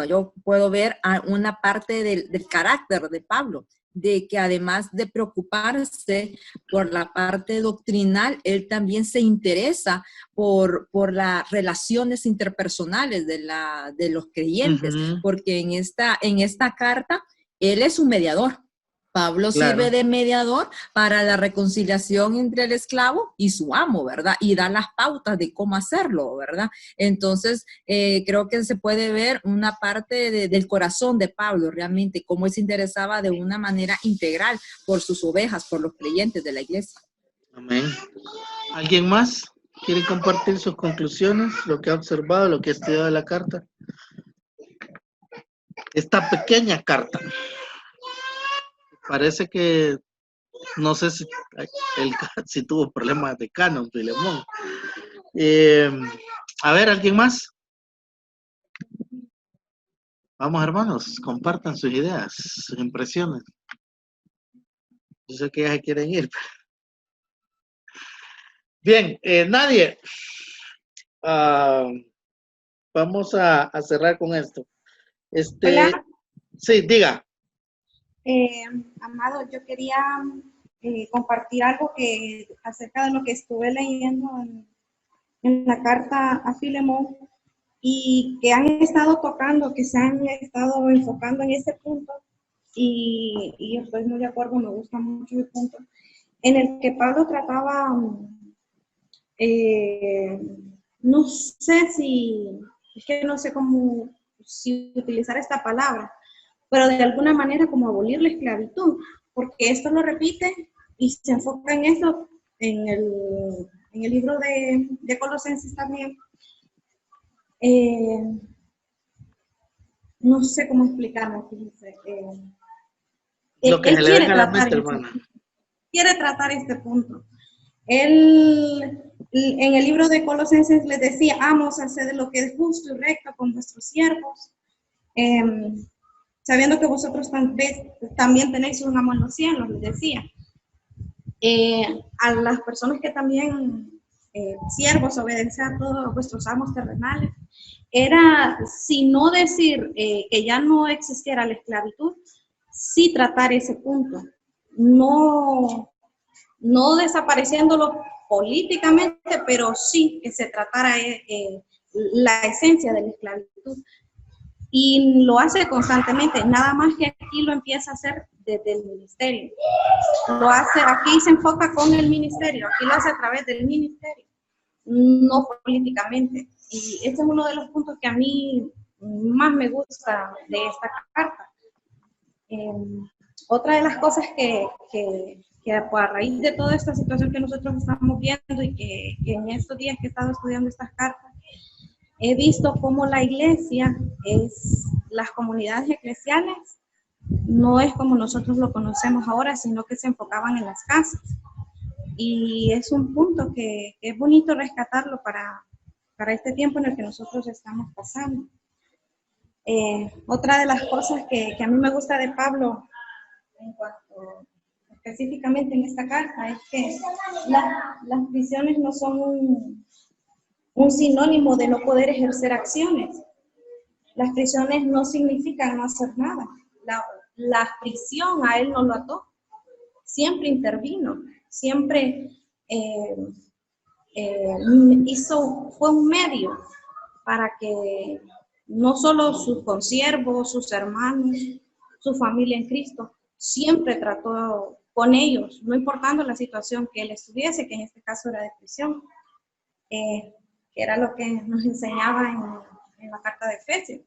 yo puedo ver una parte del carácter de Pablo, de que además de preocuparse por la parte doctrinal, él también se interesa por las relaciones interpersonales de los creyentes, porque en esta carta, él es un mediador. Pablo sirve de mediador para la reconciliación entre el esclavo y su amo, ¿verdad? Y da las pautas de cómo hacerlo, ¿verdad? Entonces, creo que se puede ver una parte del corazón de Pablo, realmente, cómo él se interesaba de una manera integral por sus ovejas, por los creyentes de la iglesia. Amén. ¿Alguien más? ¿Quiere compartir sus conclusiones, lo que ha observado, lo que ha estudiado de la carta? Esta pequeña carta. Parece que, no sé si, si tuvo problemas de canon, Filemón. A ver, ¿alguien más? Vamos, hermanos, compartan sus ideas, sus impresiones. Yo sé que ya se quieren ir. Bien, nadie. Vamos a cerrar con esto. Hola. Sí, diga. Amado, yo quería compartir algo que acerca de lo que estuve leyendo en la carta a Filemón y que han estado tocando, que se han estado enfocando en ese punto y yo estoy muy de acuerdo, me gusta mucho el punto, en el que Pablo trataba, no sé si, es que no sé cómo, si utilizar esta palabra, pero de alguna manera como abolir la esclavitud, porque esto lo repite y se enfoca en eso en el libro de Colosenses también. No sé cómo explicarlo, fíjense. Lo que se le venga a la mente, hermana. Quiere tratar este punto. Él, en el libro de Colosenses les decía, amos, haced lo que es justo y recto con vuestros siervos, sabiendo que vosotros también tenéis un amo en los cielos, les decía. A las personas que también, siervos, obedecen a todos vuestros amos terrenales, era, si no decir que ya no existiera la esclavitud, sí tratar ese punto, no desapareciéndolo políticamente, pero sí que se tratara la esencia de la esclavitud. Y lo hace constantemente, nada más que aquí lo empieza a hacer desde el ministerio. Lo hace, aquí se enfoca con el ministerio, aquí lo hace a través del ministerio, no políticamente. Y este es uno de los puntos que a mí más me gusta de esta carta. Otra de las cosas que a raíz de toda esta situación que nosotros estamos viendo y que en estos días que he estado estudiando estas cartas, he visto cómo la iglesia las comunidades eclesiales no es como nosotros lo conocemos ahora, sino que se enfocaban en las casas. Y es un punto que es bonito rescatarlo para este tiempo en el que nosotros estamos pasando. Otra de las cosas que a mí me gusta de Pablo, en cuanto específicamente en esta carta, es que las prisiones no son un sinónimo de no poder ejercer acciones. Las prisiones no significan no hacer nada. La prisión a él no lo ató. Siempre intervino, siempre fue un medio para que no solo sus consiervos, sus hermanos, su familia en Cristo, siempre trató con ellos, no importando la situación que él estuviese, que en este caso era de prisión, que era lo que nos enseñaba en la carta de Efesios,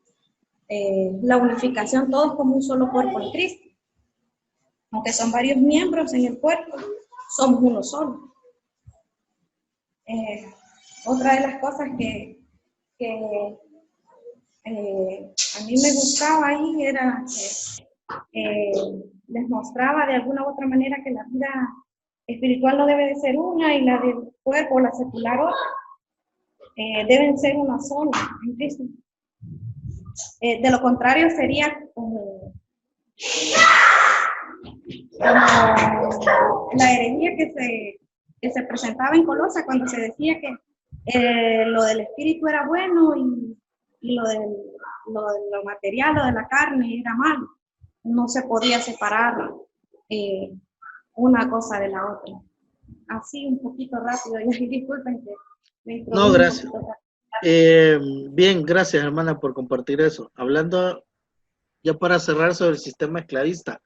la unificación todos como un solo cuerpo en Cristo. Aunque son varios miembros en el cuerpo, somos uno solo. Otra de las cosas que a mí me gustaba ahí era que les mostraba de alguna u otra manera que la vida espiritual no debe de ser una y la del cuerpo, la secular otra. Deben ser una sola en Cristo. De lo contrario sería como la herejía que se presentaba en Colosa cuando se decía que lo del espíritu era bueno y lo de lo material, lo de la carne era malo. No se podía separar una cosa de la otra. Así un poquito rápido, y disculpen que me introduje. No, gracias. Bien, gracias, hermana, por compartir eso. Hablando ya para cerrar sobre el sistema esclavista,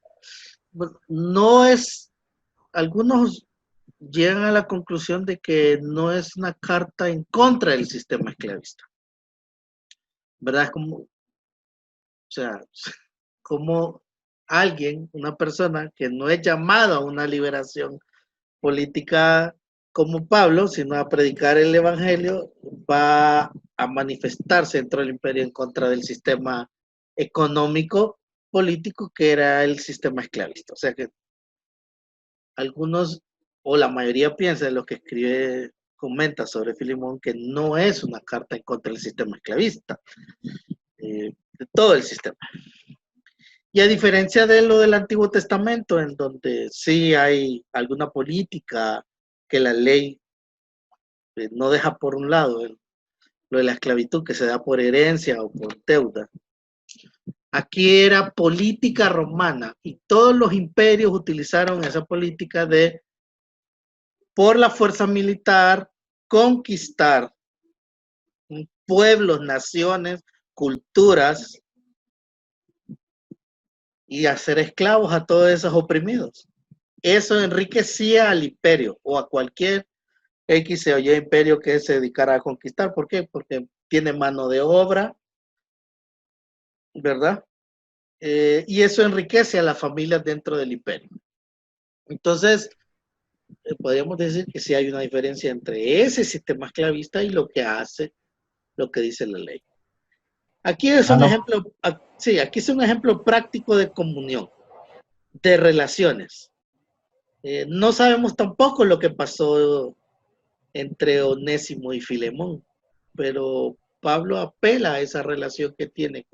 no es, algunos llegan a la conclusión de que no es una carta en contra del sistema esclavista, ¿verdad? Es como, o sea, como alguien, una persona que no es llamado a una liberación política, como Pablo, sino a predicar el evangelio, va a manifestarse dentro del imperio en contra del sistema económico político que era el sistema esclavista. O sea que algunos o la mayoría piensa de lo que escribe, comenta sobre Filemón, que no es una carta en contra del sistema esclavista, de todo el sistema. Y a diferencia de lo del Antiguo Testamento, en donde sí hay alguna política que la ley no deja por un lado, lo de la esclavitud que se da por herencia o por deuda. Aquí era política romana y todos los imperios utilizaron esa política de, por la fuerza militar, conquistar pueblos, naciones, culturas y hacer esclavos a todos esos oprimidos. Eso enriquecía al imperio o a cualquier X o Y imperio que se dedicara a conquistar. ¿Por qué? Porque tiene mano de obra, ¿verdad? Y eso enriquece a las familias dentro del imperio. Entonces, podríamos decir que sí hay una diferencia entre ese sistema esclavista y lo que hace, lo que dice la ley. Aquí es un ejemplo, sí, aquí es un ejemplo práctico de comunión, de relaciones. No sabemos tampoco lo que pasó entre Onésimo y Filemón, pero Pablo apela a esa relación que tiene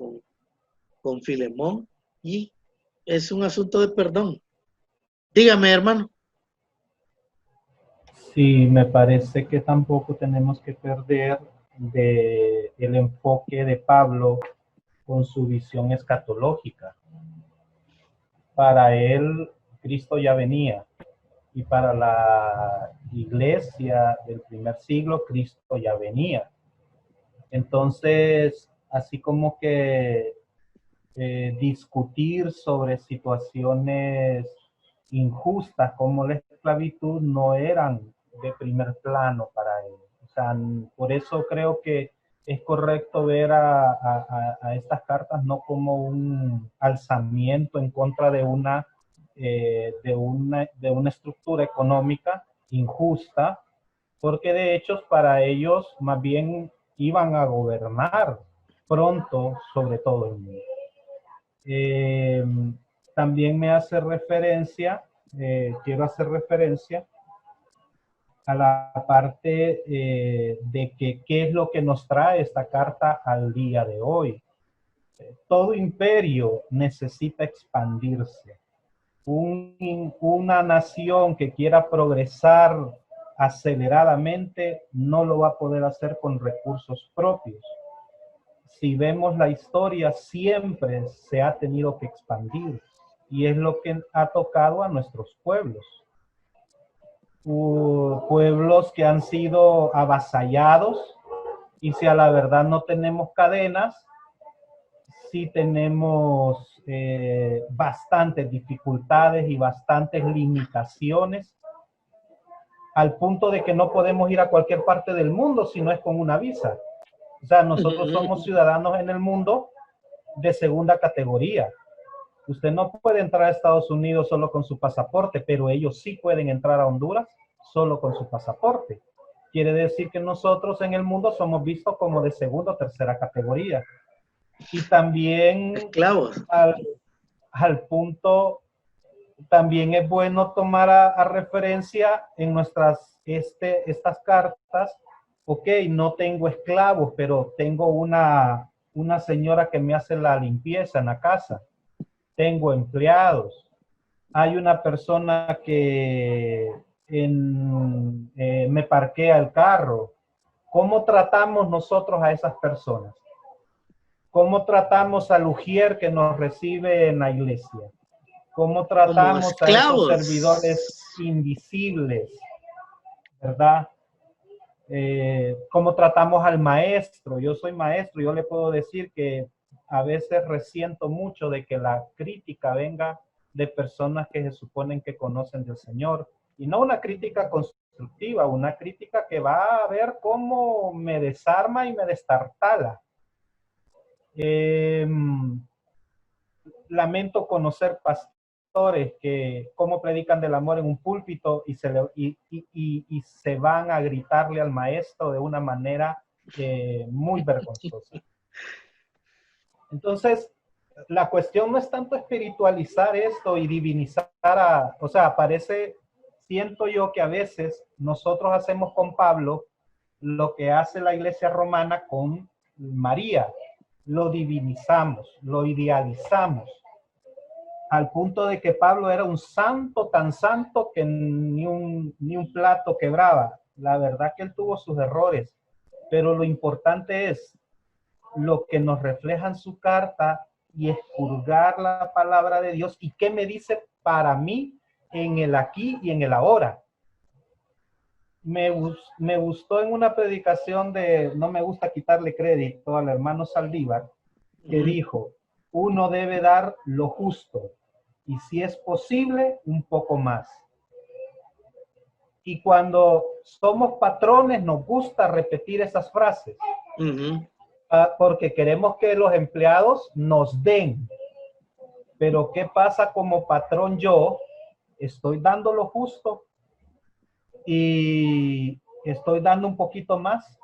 con Filemón y es un asunto de perdón. Dígame, hermano. Sí, me parece que tampoco tenemos que perder el enfoque de Pablo con su visión escatológica. Para él, Cristo ya venía, y para la iglesia del primer siglo, Cristo ya venía. Entonces, así como que discutir sobre situaciones injustas como la esclavitud no eran de primer plano para él. O sea, por eso creo que es correcto ver a estas cartas no como un alzamiento en contra de una estructura económica injusta, porque de hecho para ellos más bien iban a gobernar pronto sobre todo el mundo. También me hace referencia, quiero hacer referencia a la parte de que qué es lo que nos trae esta carta al día de hoy. Todo imperio necesita expandirse. Una nación que quiera progresar aceleradamente no lo va a poder hacer con recursos propios. Si vemos la historia, siempre se ha tenido que expandir y es lo que ha tocado a nuestros pueblos. Pueblos que han sido avasallados y si a la verdad no tenemos cadenas, sí tenemos bastantes dificultades y bastantes limitaciones al punto de que no podemos ir a cualquier parte del mundo si no es con una visa. O sea, nosotros somos ciudadanos en el mundo de segunda categoría. Usted no puede entrar a Estados Unidos solo con su pasaporte, pero ellos sí pueden entrar a Honduras solo con su pasaporte. Quiere decir que nosotros en el mundo somos vistos como de segunda o tercera categoría. Y también esclavos. Al punto, también es bueno tomar a referencia en estas cartas. Ok, no tengo esclavos, pero tengo una señora que me hace la limpieza en la casa. Tengo empleados. Hay una persona que me parquea el carro. ¿Cómo tratamos nosotros a esas personas? ¿Cómo tratamos al ujier que nos recibe en la iglesia? ¿Cómo tratamos a esos servidores invisibles? ¿Verdad? ¿Cómo tratamos al maestro? Yo soy maestro, yo le puedo decir que a veces resiento mucho de que la crítica venga de personas que se suponen que conocen del Señor. Y no una crítica constructiva, una crítica que va a ver cómo me desarma y me destartala. Lamento conocer pastores que cómo predican del amor en un púlpito y se van a gritarle al maestro de una manera muy vergonzosa. Entonces, la cuestión no es tanto espiritualizar esto y divinizar o sea, siento yo que a veces nosotros hacemos con Pablo lo que hace la iglesia romana con María. Lo divinizamos, lo idealizamos, al punto de que Pablo era un santo, tan santo que ni un plato quebraba. La verdad que él tuvo sus errores, pero lo importante es lo que nos refleja en su carta y expurgar la palabra de Dios y qué me dice para mí en el aquí y en el ahora. Me gustó en una predicación no me gusta quitarle crédito al hermano Saldívar, que dijo, uno debe dar lo justo y si es posible, un poco más. Y cuando somos patrones, nos gusta repetir esas frases. Porque queremos que los empleados nos den. Pero ¿qué pasa como patrón? Yo estoy dando lo justo y estoy dando un poquito más.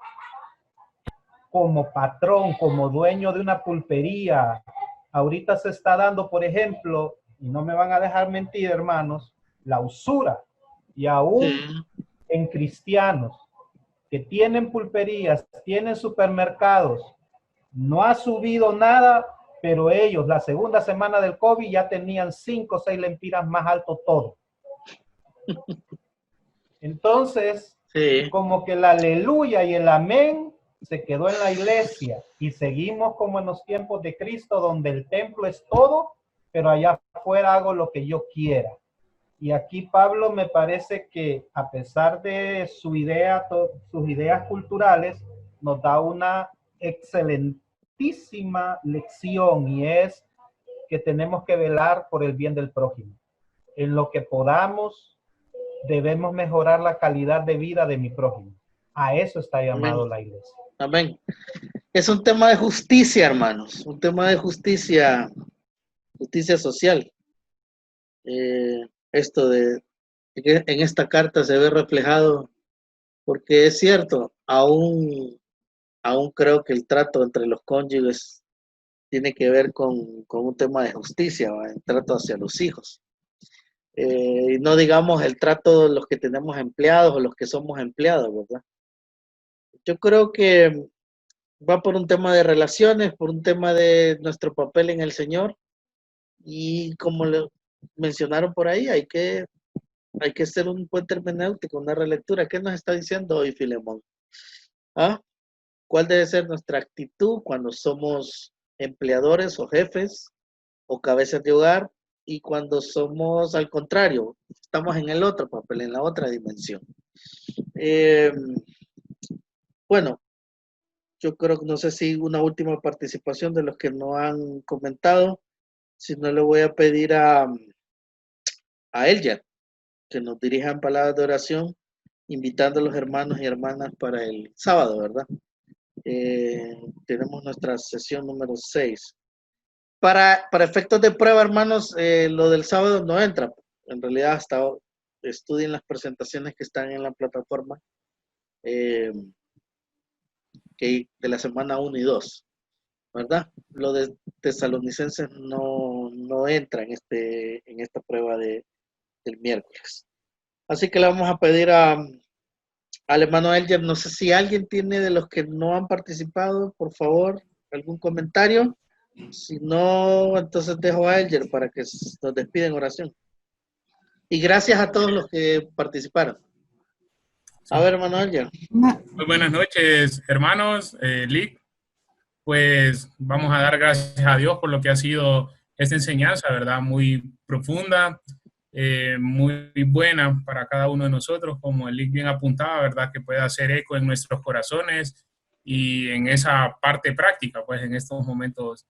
Como patrón, como dueño de una pulpería, ahorita se está dando, por ejemplo, y no me van a dejar mentir, hermanos, la usura. Y aún en cristianos que tienen pulperías, tienen supermercados, no ha subido nada, pero ellos la segunda semana del COVID ya tenían 5 o 6 lempiras más alto todo. Entonces, como que el aleluya y el amén se quedó en la iglesia y seguimos como en los tiempos de Cristo, donde el templo es todo, pero allá afuera hago lo que yo quiera. Y aquí Pablo me parece que a pesar de sus ideas culturales, nos da una excelentísima lección y es que tenemos que velar por el bien del prójimo. En lo que podamos, debemos mejorar la calidad de vida de mi prójimo. A eso está llamado la iglesia. Amén. Es un tema de justicia, hermanos, un tema de justicia social. Esto de que en esta carta se ve reflejado, porque es cierto, aún creo que el trato entre los cónyuges tiene que ver con un tema de justicia, ¿va? El trato hacia los hijos. Y no digamos el trato de los que tenemos empleados o los que somos empleados, ¿verdad? Yo creo que va por un tema de relaciones, por un tema de nuestro papel en el Señor, y como lo mencionaron por ahí, hay que hacer un puente hermenéutico, una relectura. ¿Qué nos está diciendo hoy Filemón? ¿Cuál debe ser nuestra actitud cuando somos empleadores o jefes o cabezas de hogar, y cuando somos al contrario, estamos en el otro papel, en la otra dimensión? Bueno, yo creo que no sé si una última participación de los que no han comentado. Si no, le voy a pedir a Elja que nos dirijan palabras de oración, invitando a los hermanos y hermanas para el sábado, ¿verdad? Tenemos nuestra sesión número 6. Para efectos de prueba, hermanos, lo del sábado no entra. En realidad, hasta estudien las presentaciones que están en la plataforma que de la semana 1 y 2, ¿verdad? Lo de Tesalonicenses no entra en esta prueba del miércoles. Así que le vamos a pedir al hermano Elger, no sé si alguien tiene de los que no han participado, por favor, algún comentario. Si no, entonces dejo a Elger para que nos despida en oración. Y gracias a todos los que participaron. A ver, hermano Elger. Muy buenas noches, hermanos. Lick, pues vamos a dar gracias a Dios por lo que ha sido esta enseñanza, ¿verdad? Muy profunda, muy buena para cada uno de nosotros, como el Lick bien apuntaba, ¿verdad? Que pueda hacer eco en nuestros corazones y en esa parte práctica, pues en estos momentos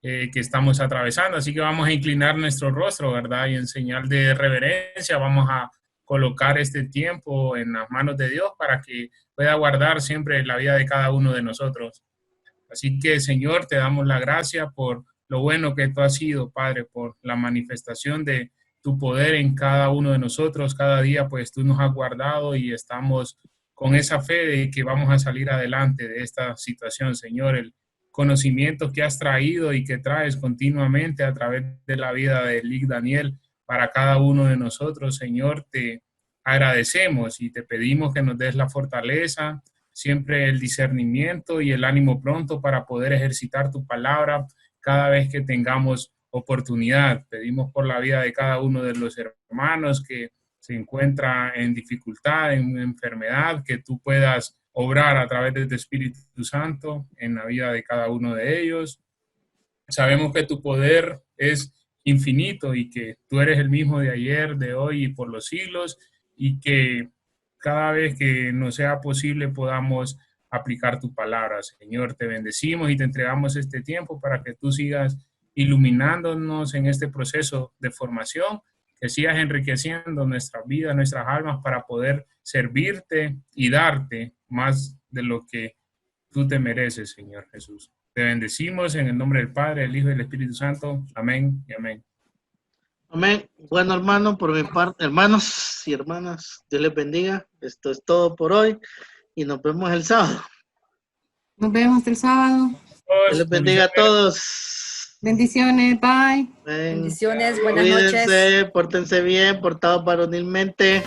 que estamos atravesando. Así que vamos a inclinar nuestro rostro, ¿verdad? Y en señal de reverencia vamos a colocar este tiempo en las manos de Dios para que pueda guardar siempre la vida de cada uno de nosotros. Así que, Señor, te damos la gracia por lo bueno que tú has sido, Padre, por la manifestación de tu poder en cada uno de nosotros. Cada día pues tú nos has guardado y estamos con esa fe de que vamos a salir adelante de esta situación, Señor. El conocimiento que has traído y que traes continuamente a través de la vida de Lic Daniel para cada uno de nosotros, Señor, te agradecemos y te pedimos que nos des la fortaleza, siempre el discernimiento y el ánimo pronto para poder ejercitar tu palabra cada vez que tengamos oportunidad. Pedimos por la vida de cada uno de los hermanos que se encuentra en dificultad, en enfermedad, que tú puedas obrar a través de tu Espíritu Santo en la vida de cada uno de ellos. Sabemos que tu poder es infinito y que tú eres el mismo de ayer, de hoy y por los siglos, y que cada vez que nos sea posible podamos aplicar tu palabra. Señor, te bendecimos y te entregamos este tiempo para que tú sigas iluminándonos en este proceso de formación, que sigas enriqueciendo nuestras vidas, nuestras almas para poder servirte y darte más de lo que tú te mereces, Señor Jesús. Te bendecimos en el nombre del Padre, del Hijo y del Espíritu Santo. Amén y amén. Amén. Bueno, hermano, por mi parte, hermanos y hermanas, Dios les bendiga. Esto es todo por hoy y nos vemos el sábado. Nos vemos el sábado. Dios les bendiga a todos. Bendiciones, bye. Amén. Bendiciones, buenas Cuídense, noches. pórtense bien, portados varonilmente.